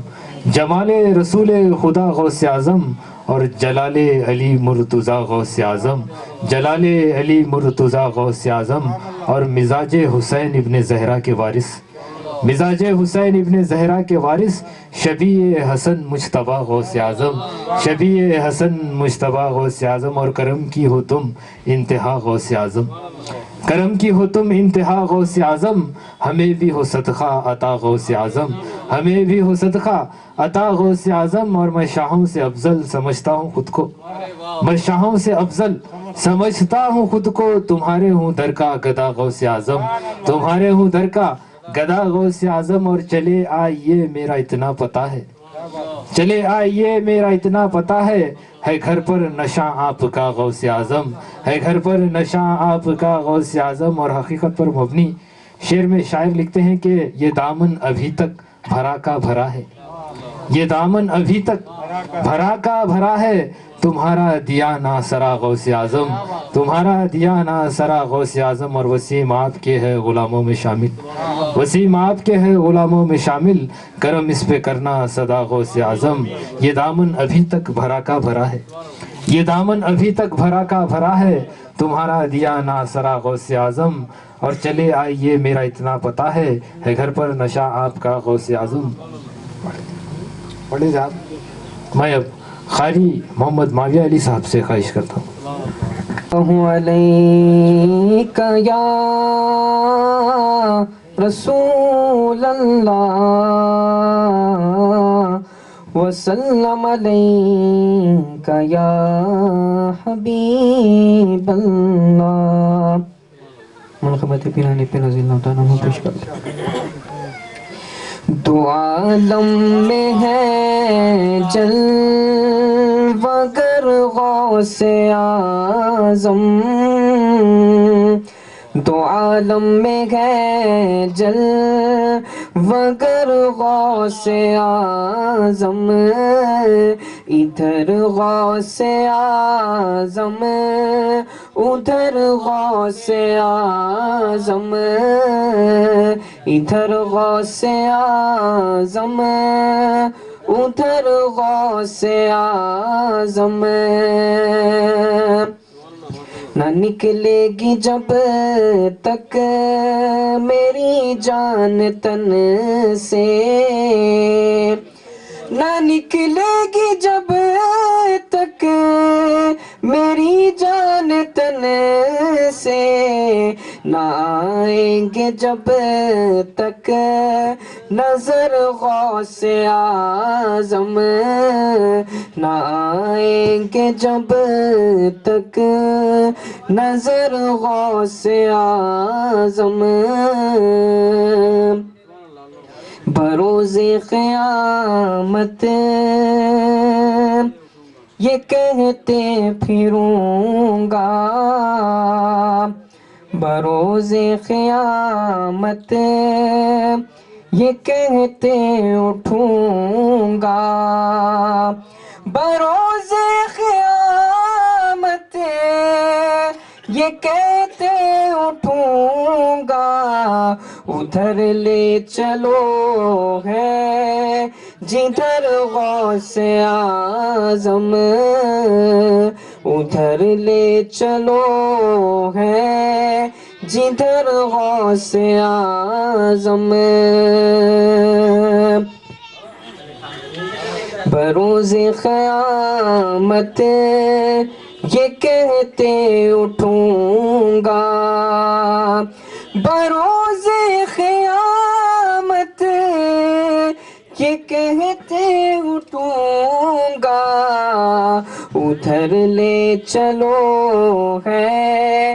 جمال رسول خدا غوث اعظم اور جلال علی مرتضیٰ غوث اعظم، جلال علی مرتضیٰ غوث اعظم اور مزاج حسین ابن زہرا کے وارث، مزاج حسین ابن زہرا کے وارث شبیہ حسن مجتبیٰ غوث اعظم، شبیہ حسن مجتبیٰ غوث اعظم اور کرم کی ہو تم انتہا غوث اعظم، کرم کی ہو تم انتہا غوث اعظم، ہمیں بھی ہو صدقہ عطا غوث اعظم، ہمیں بھی ہو صدقہ عطا غوث اعظم۔ اور میں شاہوں سے افضل سمجھتا ہوں خود کو، میں شاہوں سے افضل سمجھتا ہوں خود کو، تمہارے ہوں در کا گدا غوث اعظم، تمہارے ہوں در کا گدا غوث اعظم۔ اور چلے آئیے میرا اتنا پتہ ہے، چلے آئیے میرا اتنا پتہ ہے گھر پر نشاں آپ کا غوث اعظم، ہے گھر پر نشاں آپ کا غوث اعظم۔ اور حقیقت پر مبنی شعر میں شاعر لکھتے ہیں کہ یہ دامن ابھی تک بھرا کا بھرا ہے، یہ دامن ابھی تک بھرا کا بھرا ہے، تمہارا دیا نا سرا غوث اعظم، تمہارا دیا نا سرا غوث اعظم۔ اور وسیم آپ کے ہے غلاموں میں شامل، وسیم آپ کے ہے غلاموں میں شامل، کرم اس پہ کرنا صدا غوث اعظم۔ یہ دامن ابھی تک بھرا کا بھرا ہے، یہ دامن ابھی تک بھرا کا بھرا ہے، تمہارا دیا نا سرا غوث اعظم۔ اور چلے آئیے میرا اتنا پتہ ہے گھر پر نشا آپ کا غوث اعظم۔ پڑھے صاحب، میں اب قاری محمد معاویہ علی صاحب سے خواہش کرتا ہوں۔ علیک یا رسول اللہ وسلم علیک یا حبیب اللہ۔ منقبت پیرانی پہ رضی اللہ تعالیٰ عنہ پیش کرتے ہیں۔ دو عالم میں ہے جلوگر غوث اعظم، دو عالم میں ہے جلوگر غوث اعظم، ادھر غوث اعظم ادھر غوث اعظم، ادھر غوث اعظم ادھر غوث اعظم، نہ نکلے گی جب تک میری جان تن سے، نہ نکلے گی جب تک میری جان تن سے، نہ آئیں گے جب تک نظر غوث اعظم، نہ آئیں گے جب تک نظر غوث اعظم، بروز قیامت یہ کہتے پھروں گا، بروز قیامت یہ کہتے اٹھوں گا، بروز قیامت یہ کہتے اٹھوں گا، ادھر لے چلو ہے جدھر غوث اعظم، ادھر لے چلو ہے جدھر غوث اعظم، بروز قیامت یہ کہتے اٹھوں گا، بروز قیامت یہ کہتے اٹھوں گا، ادھر لے چلو ہے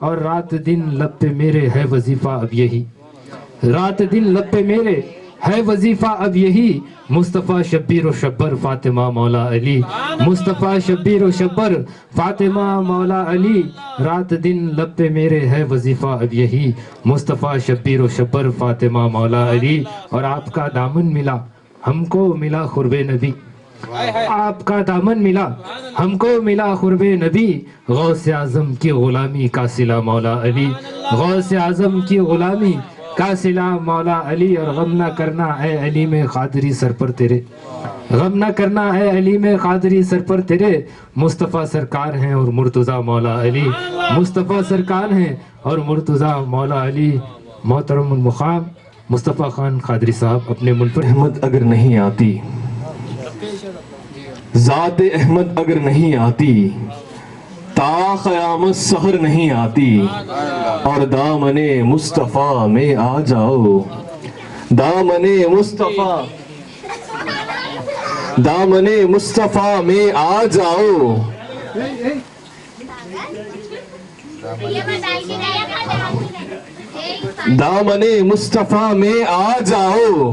اور رات دن لب پہ میرے ہے وظیفہ اب یہی، رات دن لب پہ میرے ہے وظیفہ اب یہی، مصطفیٰ شبیر و شبر فاطمہ مولا علی، مصطفیٰ شبیر و شبر فاطمہ مولا علی، رات دن لب پہ میرے ہے وظیفہ اب یہی، مصطفیٰ شبیر و شبر فاطمہ مولا علی۔ اور آپ کا دامن ملا ہم کو ملا قرب نبی، آپ کا دامن ملا ہم کو ملا قرب نبی، غوث اعظم کی غلامی کا صلہ مولا علی، غوث اعظم کی غلامی کا صلہ مولا علی۔ اور غم نہ کرنا اے علیم قادری سر پر تیرے، غم نہ کرنا اے علیم قادری سر پر تیرے، مصطفیٰ سرکار ہیں اور مرتضیٰ مولا علی، مصطفیٰ سرکار ہیں اور مرتضیٰ مولا علی۔ محترم المقام مصطفیٰ خان قادری صاحب اپنے منفرد احمد اگر نہیں آتی، ذات احمد اگر نہیں آتی، تا قیامت سحر نہیں آتی، اور دامن مصطفیٰ میں آ جاؤ، دامن مصطفیٰ، دامن مصطفیٰ میں آ جاؤ، دامن مصطفیٰ میں آ جاؤ،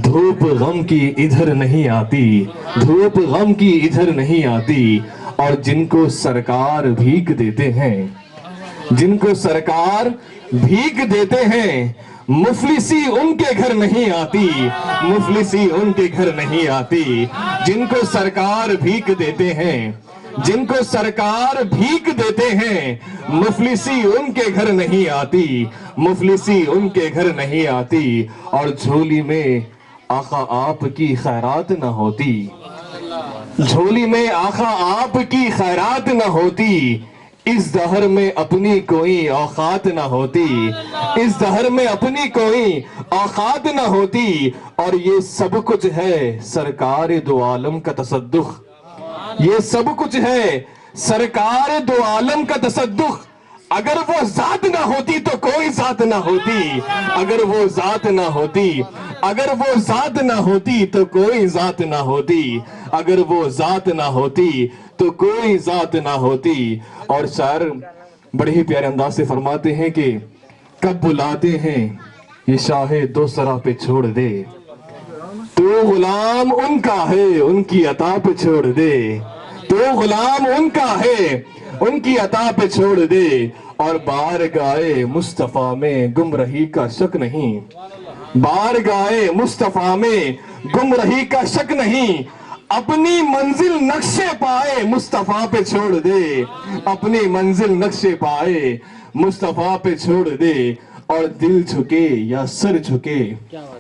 دھوپ غم کی ادھر نہیں آتی، دھوپ غم کی ادھر نہیں آتی، اور جن کو سرکار بھیک دیتے ہیں، جن کو سرکار بھیک دیتے ہیں، مفلسی ان کے گھر نہیں آتی، مفلسی ان کے گھر نہیں آتی، جن کو سرکار بھیک دیتے ہیں، جن کو سرکار بھیک دیتے ہیں، مفلسی ان کے گھر نہیں آتی، مفلسی ان کے گھر نہیں آتی، اور جھولی میں آقا آپ کی خیرات نہ ہوتی، جھولی میں آقا آپ کی خیرات نہ ہوتی، اس دہر میں اپنی کوئی اوقات نہ ہوتی، اس دہر میں اپنی کوئی اوقات نہ ہوتی، اور یہ سب کچھ ہے سرکار دو عالم کا تصدق، یہ سب کچھ ہے سرکار دو عالم کا تصدق، اگر وہ ذات نہ ہوتی تو کوئی ذات نہ ہوتی، اگر وہ ذات نہ ہوتی، اگر وہ ذات نہ ہوتی تو کوئی ذات نہ ہوتی، اگر وہ ذات نہ ہوتی تو کوئی ذات نہ ہوتی۔ اور شاعر بڑے ہی پیارے انداز سے فرماتے ہیں کہ کب بلاتے ہیں یہ شاہ دو سرا پہ چھوڑ دے، تو غلام ان کا ہے ان کی عطا پہ چھوڑ دے، تو غلام ان کا ہے ان کی عطا پہ چھوڑ دے، اور بارگاہ مصطفیٰ میں گمراہی کا شک نہیں، بارگاہ مصطفیٰ میں گمراہی کا شک نہیں، اپنی منزل نقشے پائے مصطفیٰ پہ چھوڑ دے، اپنی منزل نقشے پائے مصطفیٰ پہ چھوڑ دے، اور دل جھکے یا سر جھکے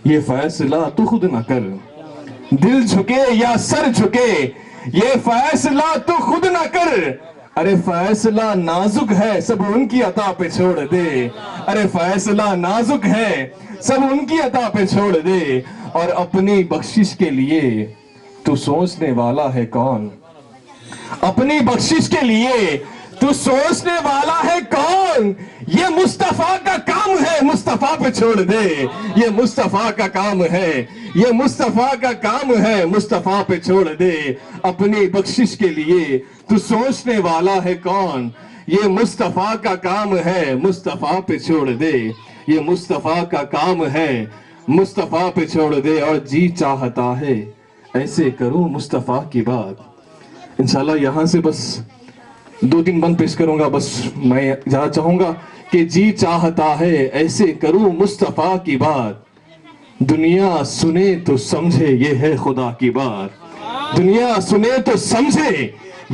یہ فیصلہ تو خود نہ کر، دل جھکے یا سر جھکے یہ فیصلہ تو خود نہ کر، ارے فیصلہ نازک ہے سب ان کی عطا پہ چھوڑ دے، ارے فیصلہ نازک ہے سب ان کی عطا پہ چھوڑ دے، اور اپنی بخشش کے لیے تو سوچنے والا ہے کون، اپنی بخشش کے لیے تو سوچنے والا ہے کون، یہ مصطفیٰ کا کام ہے مصطفیٰ پہ چھوڑ دے، یہ مصطفیٰ کا کام ہے، یہ مصطفیٰ کا کام ہے مصطفیٰ پہ چھوڑ دے، اپنی بخشش کے لیے تو سوچنے والا ہے کون، یہ مصطفیٰ کا کام ہے مصطفیٰ پہ چھوڑ دے، یہ مصطفیٰ کا کام ہے مصطفیٰ پہ چھوڑ دے، اور جی چاہتا ہے ایسے کروں مصطفیٰ کی بات۔ انشاءاللہ یہاں سے بس 2-3 بند پیش کروں گا، بس میں جہاں چاہوں گا کہ جی چاہتا ہے ایسے کروں مصطفیٰ کی بات، دنیا سنے تو سمجھے یہ ہے خدا کی بات، دنیا سنے تو سمجھے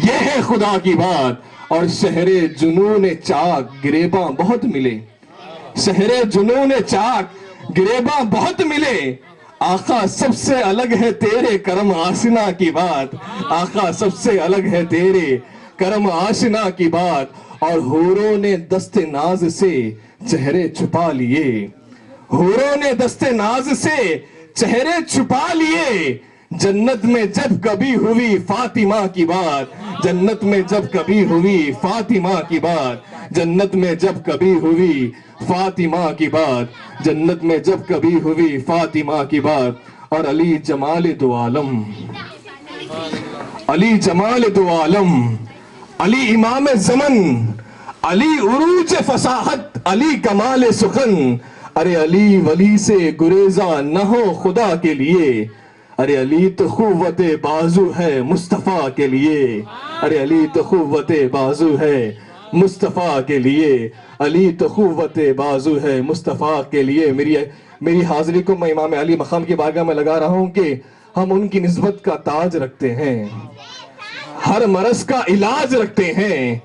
یہ ہے خدا کی بات، اور شہر جنون چاک گریباں بہت ملے، شہر جنون چاک گریباں بہت ملے، آقا سب سے الگ ہے تیرے کرم آشنا کی بات، آقا سب سے الگ ہے تیرے کرم آشنا کی بات، اور حوروں نے دست ناز سے چہرے چھپا لیے، حوروں نے دست ناز سے چہرے چھپا لیے، جنت میں جب کبھی ہوئی فاطمہ کی بات، جنت میں جب کبھی ہوئی فاطمہ کی بات، جنت میں جب کبھی ہوئی فاطمہ کی بات، جنت میں جب کبھی ہوئی فاطمہ کی بات، اور علی جمال دو عالم، علی جمال دو عالم، علی امام زمن، علی عروج فصاحت، علی کمال سخن، ارے علی ولی سے گریزاں نہ ہو خدا کے لیے، ارے علی تو قوت بازو ہے مصطفیٰ کے لیے، ارے علی تو قوت بازو ہے مصطفیٰ کے لیے، علی تو قوت بازو ہے مصطفیٰ کے لیے۔ میری حاضری کو میں امام علی مقام کی بارگاہ میں لگا رہا ہوں کہ ہم ان کی نسبت کا تاج رکھتے ہیں، ہر مرض کا علاج رکھتے ہیں،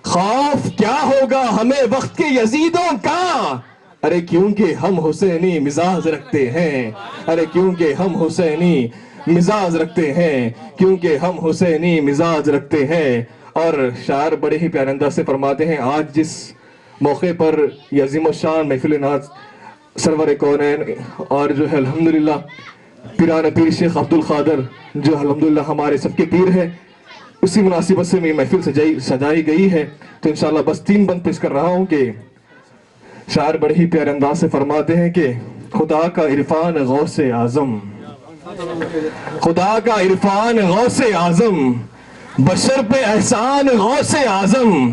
خوف کیا ہوگا ہمیں وقت کے یزیدوں کا، ارے کیونکہ ہم حسینی مزاج رکھتے ہیں، ارے کیونکہ ہم حسینی مزاج رکھتے ہیں، کیونکہ ہم حسینی مزاج رکھتے ہیں۔ اور شاعر بڑے ہی پیارے انداز سے فرماتے ہیں، آج جس موقع پر یہ عظیم الشان محفل ناز سرور کونین اور جو ہے الحمدللہ پیران پیر شیخ عبد القادر جو الحمدللہ ہمارے سب کے پیر ہے، اسی مناسبت سے میری محفل سجائی گئی ہے، تو انشاءاللہ بس 3 بند پیش کر رہا ہوں کہ شاعر بڑے ہی پیارے انداز سے فرماتے ہیں کہ خدا کا عرفان غوث اعظم، خدا کا عرفان غوث اعظم، بشر پہ احسان غوث اعظم،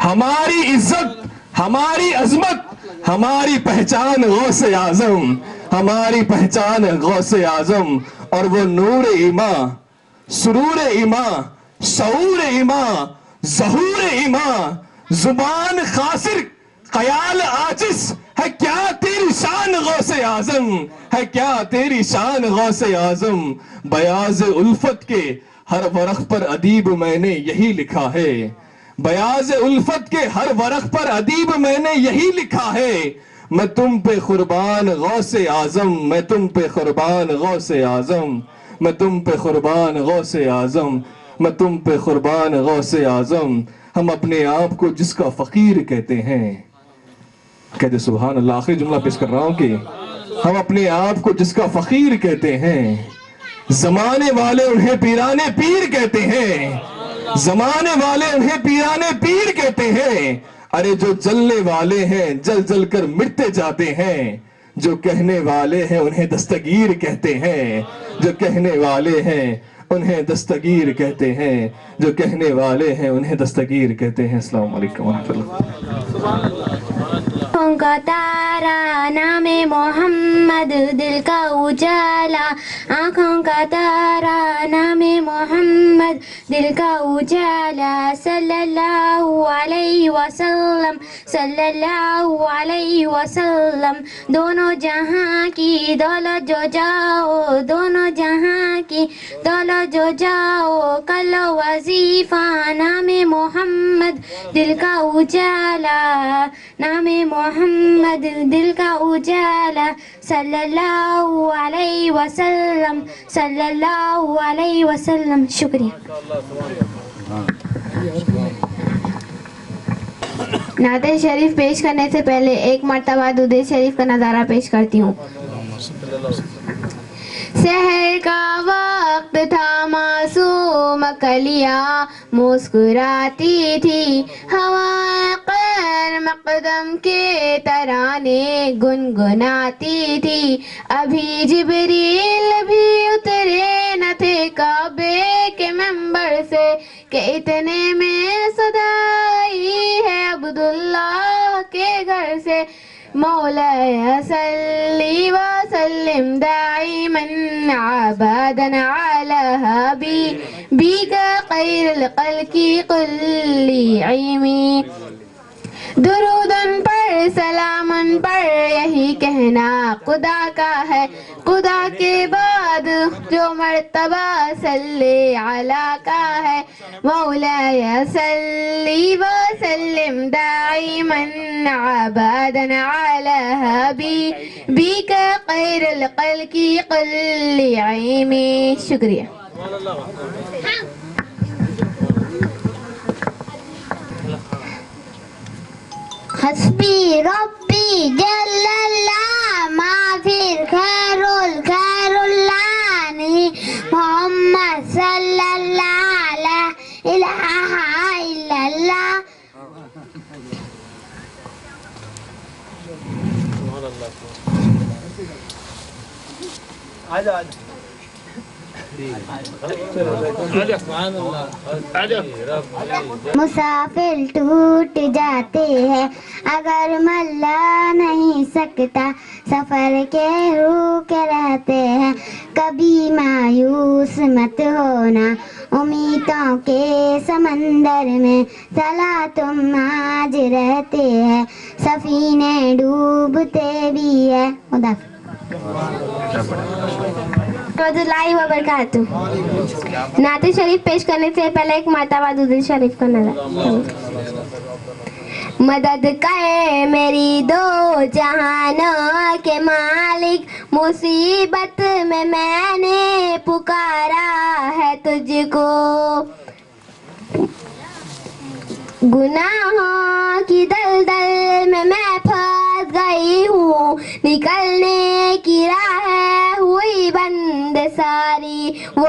ہماری عزت، ہماری عظمت، ہماری پہچان غوث اعظم، ہماری پہچان غوث اعظم، اور وہ نور ایماں، سرور ایماں، شعور ایماں، ظہور ایماں، زبان خاسر، خیال عاجز، ہے کیا تیری شان غوث اعظم، ہے کیا تیری شان غوث اعظم، بیاض الفت کے ہر ورق پر ادیب میں نے یہی لکھا ہے، بیاض الفت کے ہر ورق پر ادیب میں نے یہی لکھا ہے، میں تم پہ قربان غوث اعظم، میں تم پہ قربان غوث اعظم، میں تم پہ قربان غوث اعظم، میں تم پہ قربان غوث اعظم۔ ہم اپنے آپ کو جس کا فقیر کہتے ہیں، کہتے سبحان اللہ، آخری جملہ پیش کر رہا ہوں کہ ہم اپنے آپ کو جس کا فقیر کہتے ہیں، زمانے والے انہیں پیرانے پیر کہتے ہیں، زمانے والے انہیں پیرانے پیر کہتے ہیں، ارے جو جلنے والے ہیں جل جل کر مٹتے جاتے ہیں، جو کہنے والے ہیں انہیں دستگیر کہتے ہیں، جو کہنے والے ہیں انہیں دستگیر کہتے ہیں، جو کہنے والے ہیں انہیں دستگیر کہتے ہیں۔ السلام علیکم ورحمۃ اللہ۔ آنکھوں کا تارا نام محمد دل کا اجالا، آنکھوں کا تارا نام محمد دل کا اجالا، صلی اللہ علیہ وسلم، صلی اللہ علیہ وسلم، دونوں جہاں کی دولت جو جاؤ، دونوں جہاں کی دولت جو جاؤ، کلو وظیفہ نام محمد دل کا اجالا، نام محمد دل کا اجالا، صلی اللہ علیہ وسلم، صلی اللہ علیہ وسلم۔ شکریہ۔ نعت شریف پیش کرنے سے پہلے ایک مرتبہ درود شریف کا نظارہ پیش کرتی ہوں۔ سحر کا وقت تھا، معصوم کلیاں مسکراتی تھی، ہوائیں قیر مقدم کے ترانے گنگناتی تھی، ابھی جبریل بھی اترے نہ تھے کعبے کے منبر سے کہ اتنے میں صدا آئی ہے عبداللہ کے گھر سے، مولاي صلي وسلم دائما ابدا على حبيبك خير الخلق كل عيمي، درودن پر سلامن پر یہی کہنا خدا کا ہے، خدا کے بعد جو مرتبہ صلی علی کا ہے، مولاي صلی وسلم دائما ابدا على حبيبك خير الخلق كل عيمي۔ شکریہ۔ حسبی ربی جل اللہ، ما فی الخیر اللہ، نہیں محمد صلی اللہ، لا الہ الا اللہ۔ آجا مسافر ٹوٹ جاتے ہیں اگر ملا نہیں سکتا سفر کے روکے رہتے ہیں کبھی مایوس مت ہونا امیدوں کے سمندر میں چلا تم آج رہتے ہیں سفینے ڈوبتے بھی ہے رحمۃ اللہ وبرکاتہ. نعت شریف پیش کرنے سے پہلے ایک مرتبہ درود شریف کا نظر. مدد کرے میری دو جہانوں کے مالک مصیبت میں نے پکارا ہے تجھ کو گناہوں کی دلدل میں پھنس گئی ہوں نکلنے کی راہ ہوئی بند ساری وہ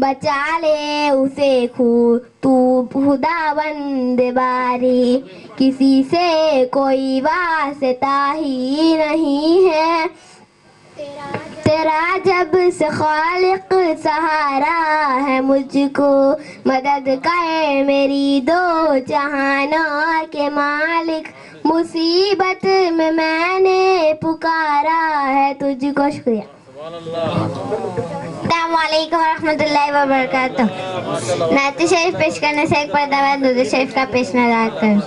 بچا لے اسے تو خدا بند باری کسی سے کوئی واسطہ ہی نہیں ہے تیرا جب سے خالق سہارا ہے مجھ کو مدد کرے میری دو جہانوں کے مالک مصیبت میں نے پکارا ہے تجھ کو. شکریہ. السلام علیکم ورحمۃ اللہ وبرکاتہ. نعت شریف پیش کرنے سے ایک مرتبہ درود شریف کا پیش نظر کروں.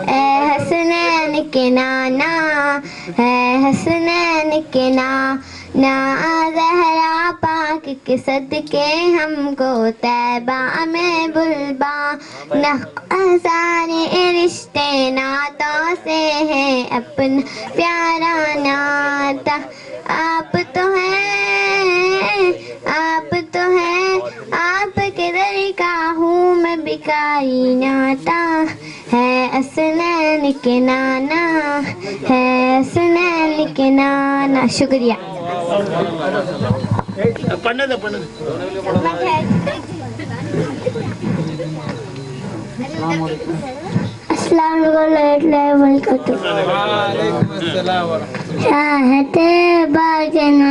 اے حسنین کے نانا اے حسنین کے نانا زہرا پاک کے صدقے ہم کو طیبہ میں بلبا سارے رشتے ناتوں سے ہیں اپنا پیارا ناتا آپ تو ہیں آپ تو ہیں آپ کے در کا ہوں میں بھکاری ناتا ہے حسنین کے نانا ہے حسنین کے نانا. شکریہ. السلام علیکم وبرکاتہ. چاہتے باجنا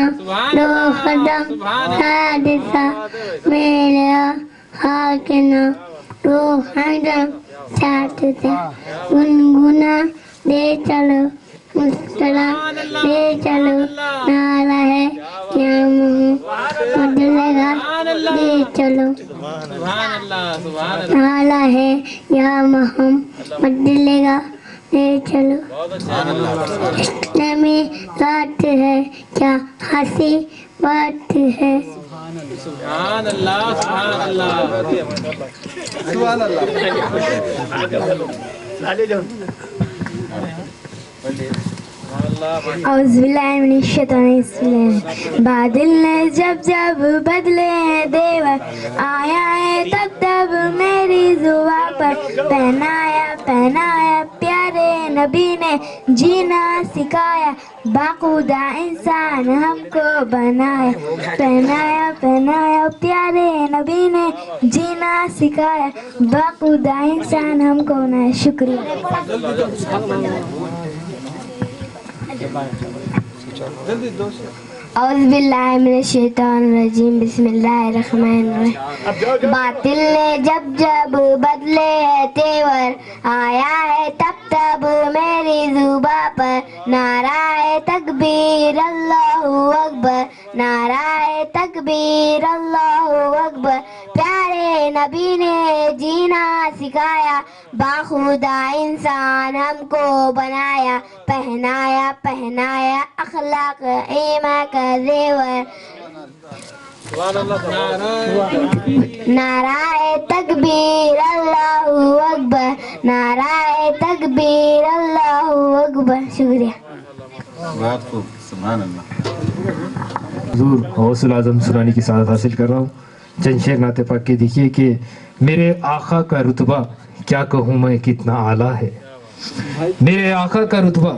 دو قدم حادثہ میرے حاکنا دو قدم چاہتے تھے گنگنا دے چلو مسکرا دے چلو نعرہ ہے کیا منہ بدلے گا دے چلو نعرہ ہے یا محمد بدلے گا دے چلو. میں رات ہے کیا ہنسی بات ہے سبحان اللہ سبحان اللہ سبحان اعوذ باللہ من الشیطان الرجیم. بادل نے جب جب بدلے ہیں دیور آیا ہے تب تب میری زباں پر پہنایا پیارے نبی نے جینا سکھایا باخودہ انسان ہم کو بنایا پہنایا پیارے نبی نے جینا سکھایا باخودہ انسان ہم کو بنایا. شکریہ. اعوذ باللہ من الشیطان الرجیم بسم اللہ الرحمن الرحیم. باطل نے جب جب بدلے ہے تیور آیا ہے تب تب میری زباں پر نعرہ تکبیر اللہ اکبر نعرہ تکبیر اللہ اکبر. پیارے نبی نے جینا سکھایا باخودہ انسان ہم کو بنایا پہنایا اخلاق ایمان کا زیور. نعرہ تکبیر اللہ اکبر نعرہ تکبیر اللہ اکبر. شکریہ. حضور غوث العظم سنانی کی سعادت حاصل کر رہا ہوں. چند شعر نعت پاک کے دیکھیے کہ میرے آقا کا رتبہ کیا کہوں میں کتنا اعلیٰ ہے. میرے آقا کا رتبہ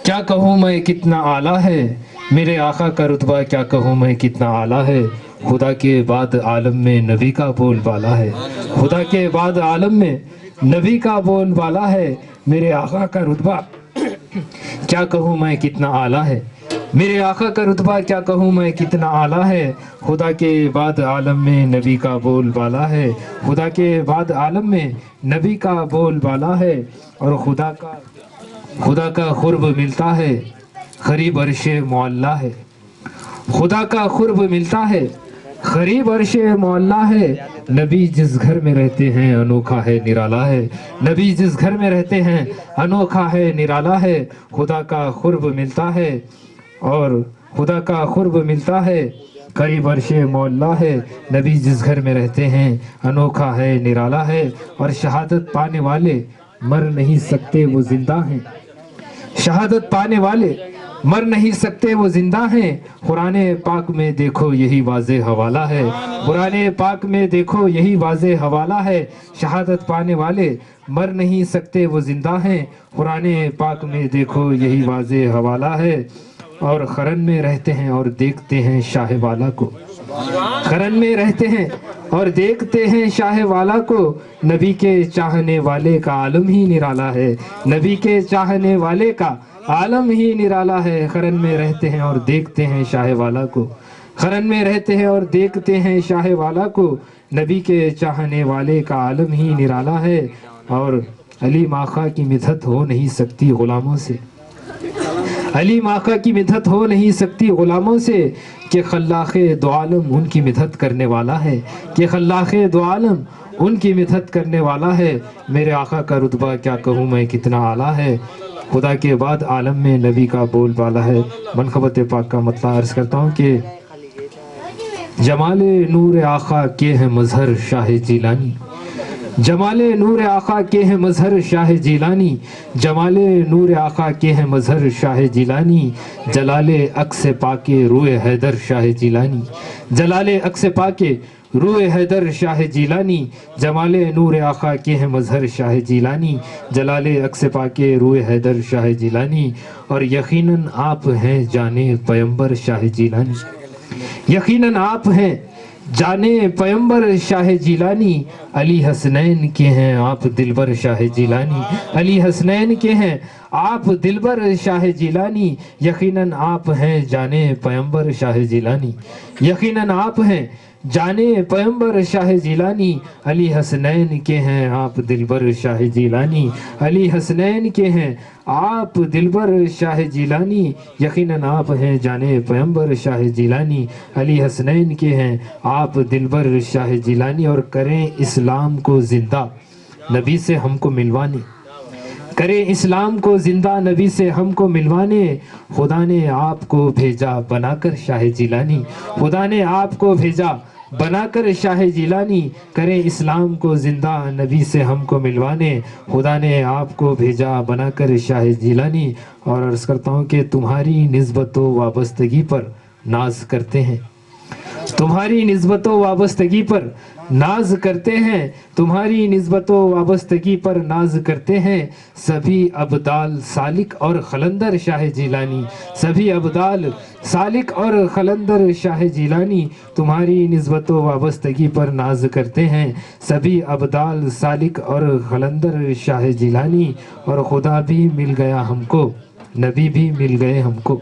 کیا کہوں میں کتنا اعلیٰ ہے. میرے آقا کا رتبہ کیا کہوں میں کتنا اعلیٰ ہے. خدا کے بعد عالم میں نبی کا بول بالا ہے. خدا کے بعد عالم میں نبی کا بول بالا ہے. میرے آقا کا رتبہ کیا کہوں میں کتنا اعلیٰ ہے، میرے آقا کا رتبہ کیا کہوں میں کتنا اعلیٰ ہے، خدا کے بعد عالم میں نبی کا بول بالا ہے، خدا کے بعد عالم میں نبی کا بول بالا ہے، اور خدا کا قرب ملتا ہے قریب عرش معلا ہے، خدا کا قرب ملتا ہے قریب عرش معلا ہے، نبی جس گھر میں رہتے ہیں انوکھا ہے نرالا ہے، نبی جس گھر میں رہتے ہیں انوکھا ہے نرالا ہے، خدا کا قرب ملتا ہے اور خدا کا قرب ملتا ہے قریب عرش معلا ہے، نبی جس گھر میں رہتے ہیں انوکھا ہے نرالا ہے، اور شہادت پانے والے مر نہیں سکتے وہ زندہ ہیں، شہادت پانے والے مر نہیں سکتے وہ زندہ ہیں، قرآن پاک میں دیکھو یہی واضح حوالہ ہے، قرآن پاک میں دیکھو یہی واضح حوالہ ہے، شہادت پانے والے مر نہیں سکتے وہ زندہ ہیں، قرآن پاک میں دیکھو یہی واضح حوالہ ہے، اور خرن میں رہتے ہیں اور دیکھتے ہیں شاہ والا کو، خرن میں رہتے ہیں اور دیکھتے ہیں شاہ والا کو، نبی کے چاہنے والے کا عالم ہی نرالا ہے، نبی کے چاہنے والے کا عالم ہی نرالا ہے، خرن میں رہتے ہیں اور دیکھتے ہیں شاہ والا کو، خرن میں رہتے ہیں اور دیکھتے ہیں شاہ والا کو، نبی کے چاہنے والے کا عالم ہی نرالا ہے، اور علی آقا کی مدحت ہو نہیں سکتی غلاموں سے، علی آقا کی مدحت ہو نہیں سکتی غلاموں سے، کہ خلاق دو عالم ان کی مدحت کرنے والا ہے، کہ خلاق دو عالم ان کی مدحت کرنے والا ہے، میرے آقا کا رتبہ کیا کہوں میں کتنا اعلیٰ ہے، خدا کے بعد عالم میں نبی کا بول بالا ہے۔ منقبت پاک کا مطلع عرض کرتا ہوں کہ جمال نور آقا کے ہیں مظہر شاہ جیلانی، جمال نور آقا کے ہیں مظہر شاہ جیلانی، جمال نور آقا کے ہیں مظہر شاہ جیلانی، جلال عکس پاک روح حیدر شاہ جیلانی، جلال عکس پاک روح حیدر شاہ جیلانی، جمال نور آقا کے ہیں مظہر شاہ جیلانی، جلال عکس پاک روح حیدر شاہ جیلانی، اور یقیناً آپ ہیں جانے پیمبر شاہ جیلانی، یقیناً آپ ہیں جانے پیمبر شاہ جیلانی، علی حسنین کے ہیں آپ دلبر شاہ جیلانی، علی حسنین کے ہیں آپ دلبر شاہ جیلانی، یقیناً آپ ہیں جانے پیمبر شاہ جیلانی، یقیناً آپ ہیں جانے پیمبر شاہ جیلانی، علی حسنین کے ہیں آپ دلبر شاہ جیلانی، علی حسنین کے ہیں آپ دلبر شاہ جیلانی، یقیناً آپ ہیں جانے پیمبر شاہ جیلانی، علی حسنین کے ہیں آپ دلبر شاہ جیلانی، اور کریں اسلام کو زندہ نبی سے ہم کو ملوانے، کریں اسلام کو زندہ نبی سے ہم کو ملوانے، خدا نے آپ کو بھیجا بنا کر شاہ جیلانی، خدا نے آپ کو بھیجا بنا کر شاہ جیلانی، کریں اسلام کو زندہ نبی سے ہم کو ملوانے، خدا نے آپ کو بھیجا بنا کر شاہ جیلانی، اور عرض کرتا ہوں کہ تمہاری نسبت و وابستگی پر ناز کرتے ہیں، تمہاری نسبت و وابستگی پر ناز کرتے ہیں، تمہاری نسبت و وابستگی پر ناز کرتے ہیں، سبھی ابدال سالک اور خلندر شاہ جیلانی، سبھی ابدال سالک اور خلندر شاہ جیلانی، تمہاری نسبت و وابستگی پر ناز کرتے ہیں، سبھی ابدال سالک اور خلندر شاہ جیلانی، اور خدا بھی مل گیا ہم کو، نبی بھی مل گئے ہم کو،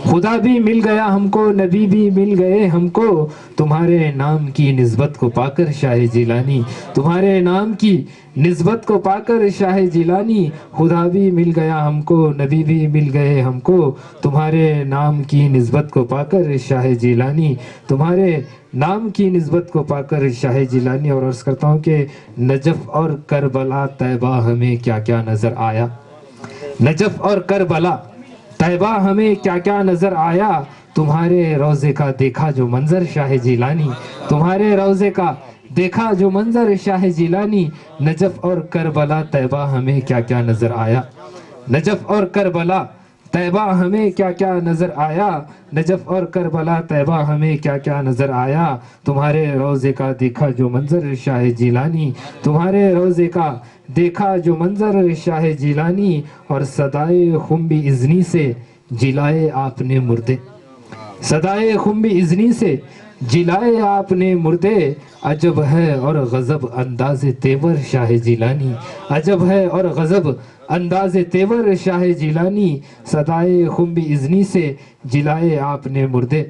خدا بھی مل گیا ہم کو، نبی بھی مل گئے ہم کو، تمہارے نام کی نسبت کو پا کر شاہ جیلانی، تمہارے نام کی نسبت کو پا کر شاہ جیلانی، خدا بھی مل گیا ہم کو، نبی بھی مل گئے ہم کو، تمہارے نام کی نسبت کو پا کر شاہ جیلانی، تمہارے نام کی نسبت کو پا کر شاہ جیلانی، اور عرض کرتا ہوں کہ نجف اور کربلا طیبہ ہمیں کیا کیا نظر آیا، نجف اور کربلا طیبہ ہمیں کیا کیا نظر آیا، تمہارے روضے کا دیکھا جو منظر شاہ جیلانی، تمہارے روضے کا دیکھا جو منظر شاہ جیلانی، نجف اور کربلا طیبہ ہمیں کیا کیا نظر آیا، نجف اور کربلا طیبہ ہمیں کیا کیا نظر آیا، نجف اور کربلا طیبہ ہمیں کیا کیا نظر آیا، تمہارے روضے کا دیکھا جو منظر شاہ جیلانی، تمہارے روضے کا دیکھا جو منظر شاہ جیلانی، اور صدائے خنبی اذنی سے جلائے آپ نے مردے، صدائے خنبی اذنی سے جلائے آپ نے مردے، عجب ہے اور غضب انداز تیور شاہ جیلانی، عجب ہے اور غضب انداز تیور شاہ جیلانی صدائے خنبی اذنی سے جلائے آپ نے مردے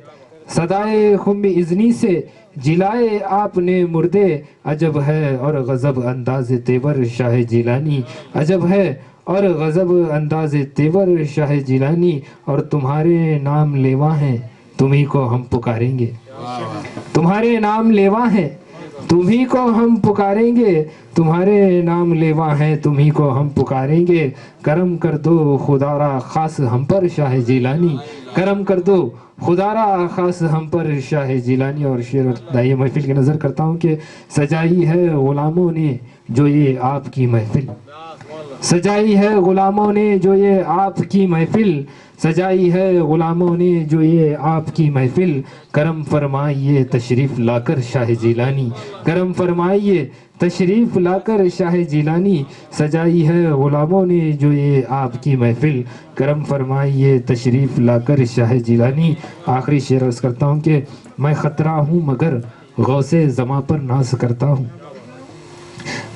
صدائے خنبی اذنی سے جلائے آپ نے مردے عجب ہے اور غضب انداز تیور شاہ جیلانی عجب ہے اور غضب انداز تیور شاہ جیلانی اور تمہارے نام لیوا ہیں تمہیں کو ہم پکاریں گے تمہارے نام لیوا ہیں تمہیں کو ہم پکاریں گے تمہارے نام لیوا ہیں تمہیں کو ہم پکاریں گے کرم کر دو خدا را خاص ہم پر شاہ جیلانی کرم کر دو خدا را خاص ہم پر شاہ جیلانی. اور شعر دائیہ محفل کی نظر کرتا ہوں کہ سجائی ہے غلاموں نے جو یہ آپ کی محفل سجائی ہے غلاموں نے جو یہ آپ کی محفل سجائی ہے غلاموں نے جو یہ آپ کی محفل کرم فرمائیے تشریف لا کر شاہ جیلانی کرم فرمائیے تشریف لا کر شاہ جیلانی سجائی ہے غلاموں نے جو یہ آپ کی محفل کرم فرمائیے تشریف لا کر شاہ جیلانی. آخری شعر عرض کرتا ہوں کہ میں خطرہ ہوں مگر غوث زماں پر ناز کرتا ہوں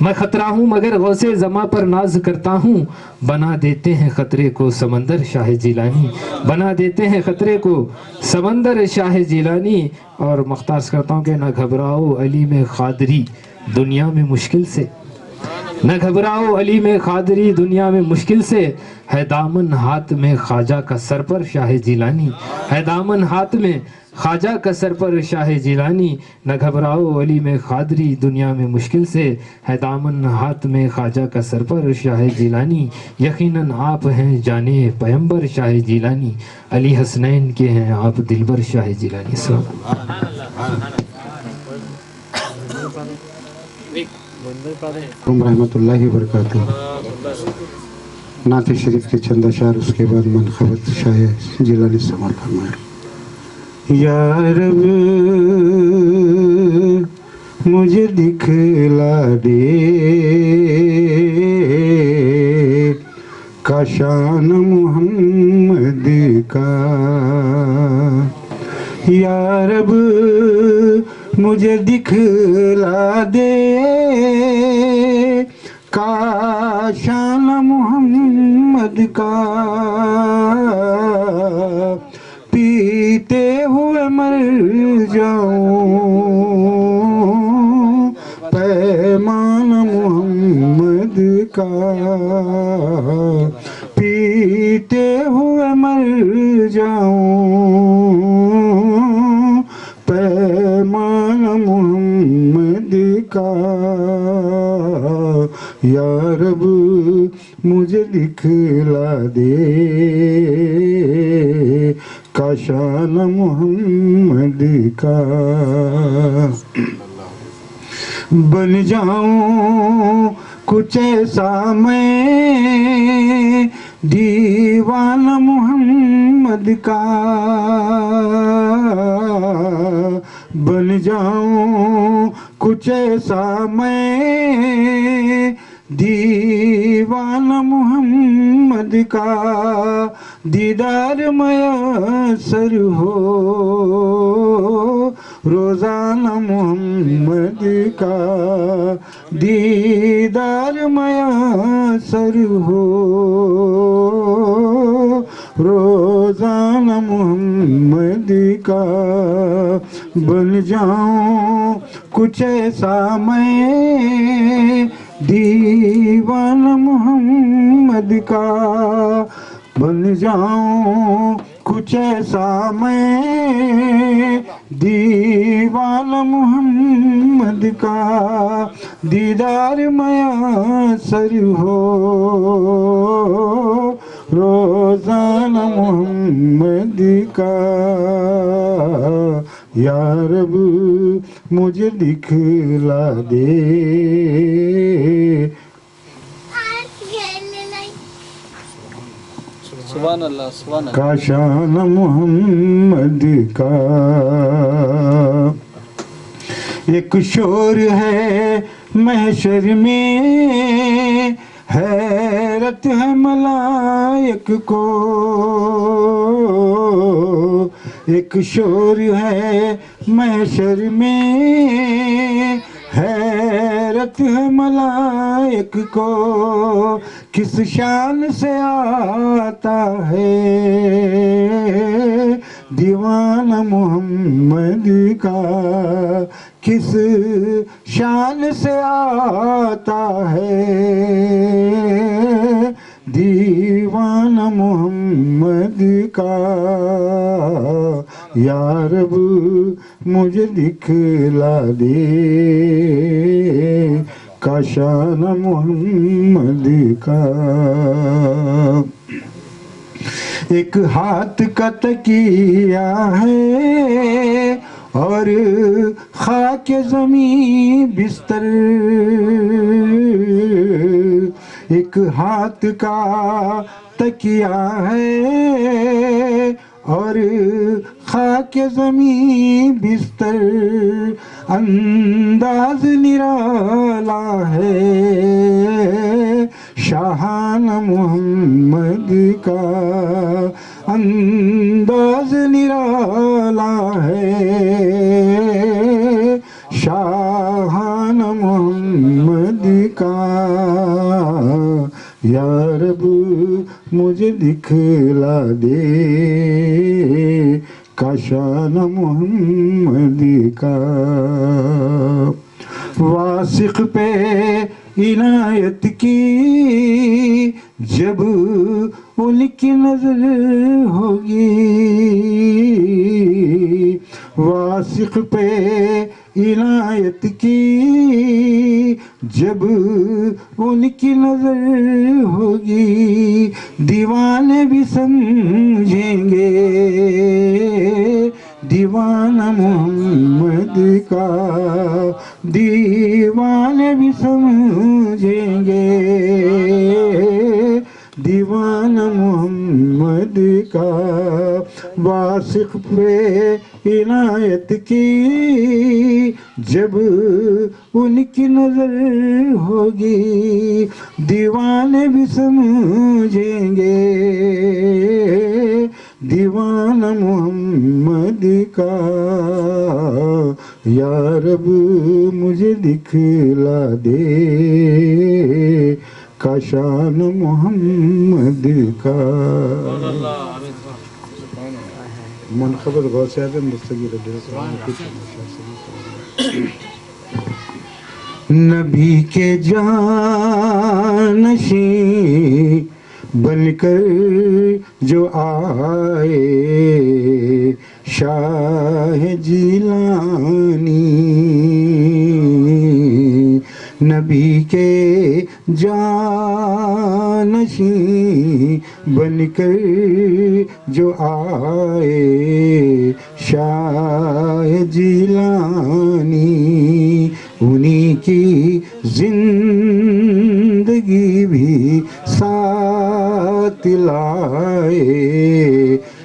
میں خطرہ ہوں مگر غوث زماں پر ناز کرتا ہوں بنا دیتے ہیں خطرے کو سمندر شاہ جیلانی بنا دیتے ہیں خطرے کو سمندر شاہ جیلانی. اور مختار کرتا ہوں کہ نہ گھبراؤ علی میں خادری دنیا میں مشکل سے نہ گھبراؤ علی میں خادری دنیا میں مشکل سے ہے دامن ہاتھ میں خواجہ کا سر پر شاہ جیلانی ہے دامن ہاتھ میں خواجہ کا سر پر شاہ جیلانی نہ گھبراؤ علی میں خادری دنیا میں مشکل سے ہے دامن ہاتھ میں خواجہ کا سر پر شاہ جیلانی یقیناً آپ ہیں جانے پیمبر شاہ جیلانی علی حسنین کے ہیں آپ دلبر شاہ جیلانی. رحمۃ اللہ وبرکاتہ. نعت شریف کے چند اشعار اس کے بعد منقبت شاہ جیلانی سماعت فرمائیں. یا رب مجھے دکھلا دے کاشان محمد کا یا رب مجھے دکھلا دے کاشان محمد کا پیتے ہوئے مر جاؤں پیمان محمد کا پیتے ہوئے مر جاؤں پیمان محمد کا یا رب مجھے دکھلا دے کاشان محمد کا بن جاؤں کچھ ایسا میں دیوانہ محمد کا بن جاؤں کچھ ایسا میں دیوانہ محمد کا دیدار میسر ہو روزانہ محمد کا دیدار میسر ہو روزانہ محمد کا بن جاؤں کچھ ایسا میں دیوانہ محمد کا بن جاؤں کچھ ایسا میں دیوانہ محمد کا دیدار میسر ہو روزانہ محمد کا یا رب مجھے دکھلا دے سبحان اللہ سبحان اللہ کاشان محمد کا ایک شور ہے محشر میں حیرت ہے ملائک کو ایک شور ہے محشر میں حیرت زیارت ہے ملائک کو کس شان سے آتا ہے دیوانہ محمد کا کس شان سے آتا ہے دیوانہ محمد کا یا رب مجھے دکھلا دے کاشان محمد کا ایک ہاتھ کا تکیہ ہے اور خاک زمین بستر ایک ہاتھ کا تکیہ ہے اور خاک زمین بستر انداز نرالا ہے شاہانہ محمد کا انداز نرالا ہے شاہانہ محمد کا یا رب مجھے دکھلا دے کاشانہ محمد کا واسق پہ عنایت کی جب ان کی نظر ہوگی واسق پہ عنایت کی جب ان کی نظر ہوگی دیوانے بھی سمجھیں گے دیوانہ محمد کا دیوانے بھی سمجھیں گے دیوانہ محمد کا واسق پہ عنایت کی جب ان کی نظر ہوگی دیوانے بھی سمجھیں گے دیوانہ محمد کا یا رب مجھے دکھلا دے کاشان محمد کا منقبت غوث اعظم دستگیر نبی کے جانشین بن کر جو آئے شاہ جیلانی نبی کے جانشین بن کر جو آئے شاہ جیلانی انہی کی زندگی بھی ساتھ لائے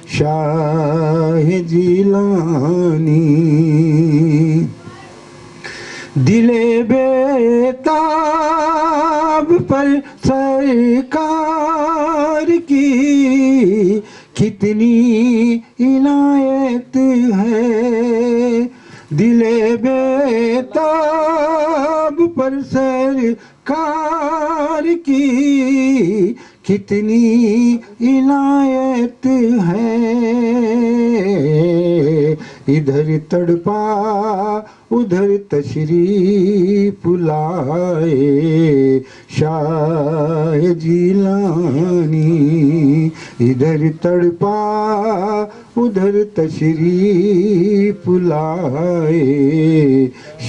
شاہ جیلانی دل بیتاب پر سرکار کی کتنی عنایت ہے دل بیتاب پر سرکار کی کتنی عنایت ہے ادھر تڑپا ادھر تشریف لائے شاہ جیلانی ادھر تڑپا ادھر تشریف لائے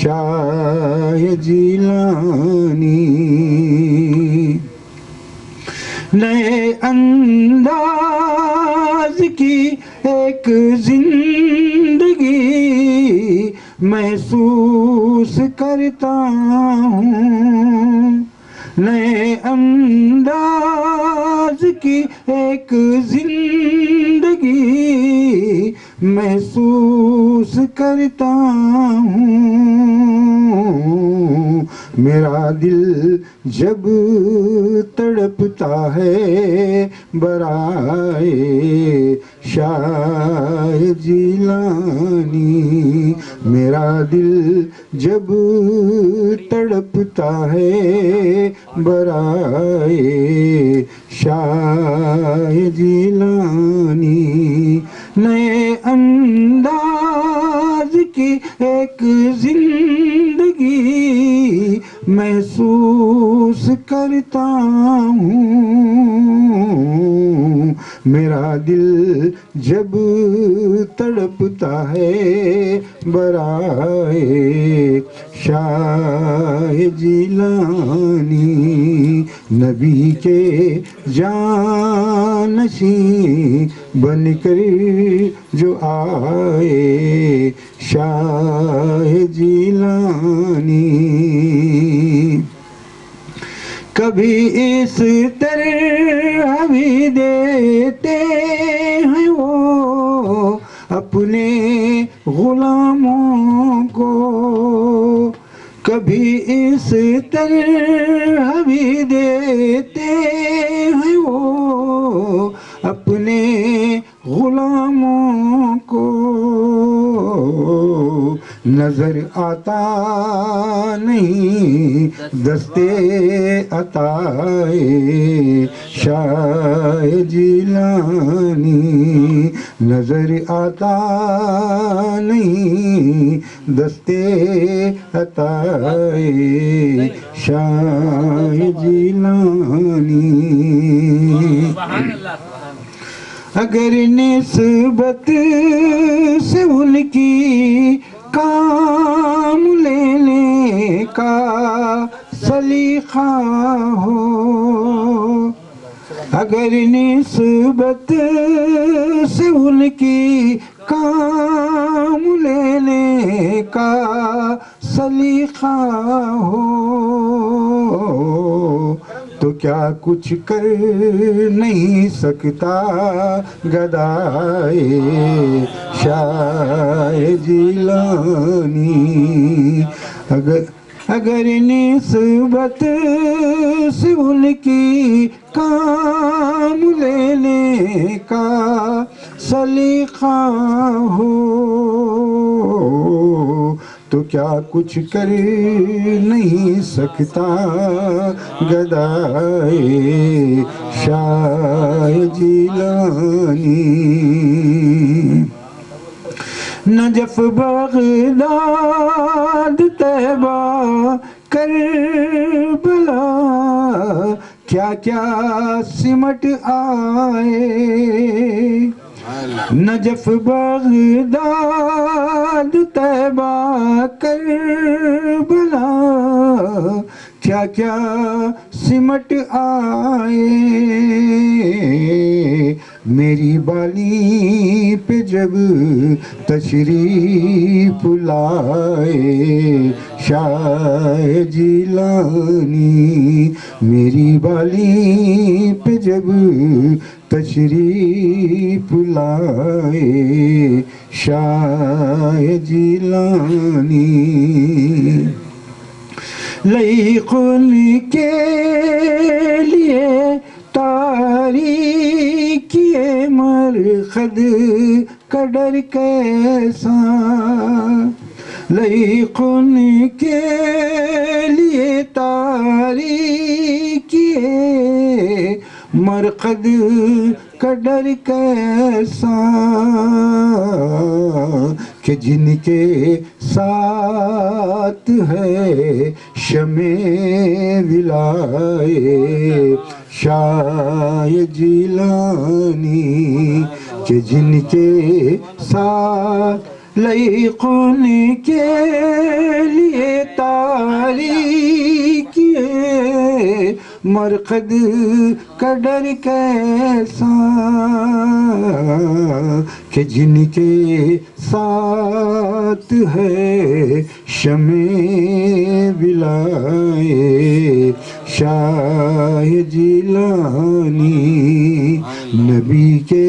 شاہ جیلانی نئے انداز کی ایک زندگی محسوس کرتا ہوں نئے انداز کی ایک زندگی محسوس کرتا ہوں میرا دل جب تڑپتا ہے برائے شاہ جیلانی، میرا دل جب تڑپتا ہے برائے شاہ جیلانی، نئے انداز کی ایک زندگی محسوس کرتا ہوں، میرا دل جب تڑپتا ہے برائے شاہ جیلانی، نبی کے جانشین بن کر جو آئے شاہ جیلانی، کبھی اس طرح بھی دیتے ہیں وہ اپنے غلاموں کو، کبھی اس طرح بھی دیتے ہیں وہ اپنے غلاموں کو، نظر آتا نہیں دستے عطائے شاہ جیلانی، نظر آتا نہیں دستے عطائے شاہ جیلانی، اگر نسبت سے ان کی کام لینے کا سلیقہ ہو، اگر نسبت سے ان کی کام لینے کا سلیقہ ہو، تو کیا کچھ کر نہیں سکتا گدائے شاہ جیلانی، اگر نسبت سے ان کی کام لینے کا سلیقہ ہو، تو کیا کچھ کر نہیں سکتا گدائے شاہ جیلانی، نجف بغداد طیبہ کربلا کیا کیا سمٹ آئے، نجف بغداد طیبہ کربلا کیا کیا سمٹ آئے، میری بالی پہ جب تشریف لائے شاہ جیلانی، میری بالی پہ جب تشریف لائے شاہ جیلانی، لائق ان کے لیے تاریکی مرقد کا ڈر کیسا، لائق ان کے لیے تاریکی مرقد کا ڈر کیسا، کہ جن کے ساتھ ہے شمع ولائے شاہ جیلانی، کہ جن کے ساتھ لائق ان کے لیے تاریکی مرقد کا ڈر کیسا، کہ جن کے ساتھ ہے شمع ولائے شاہ جیلانی، نبی کے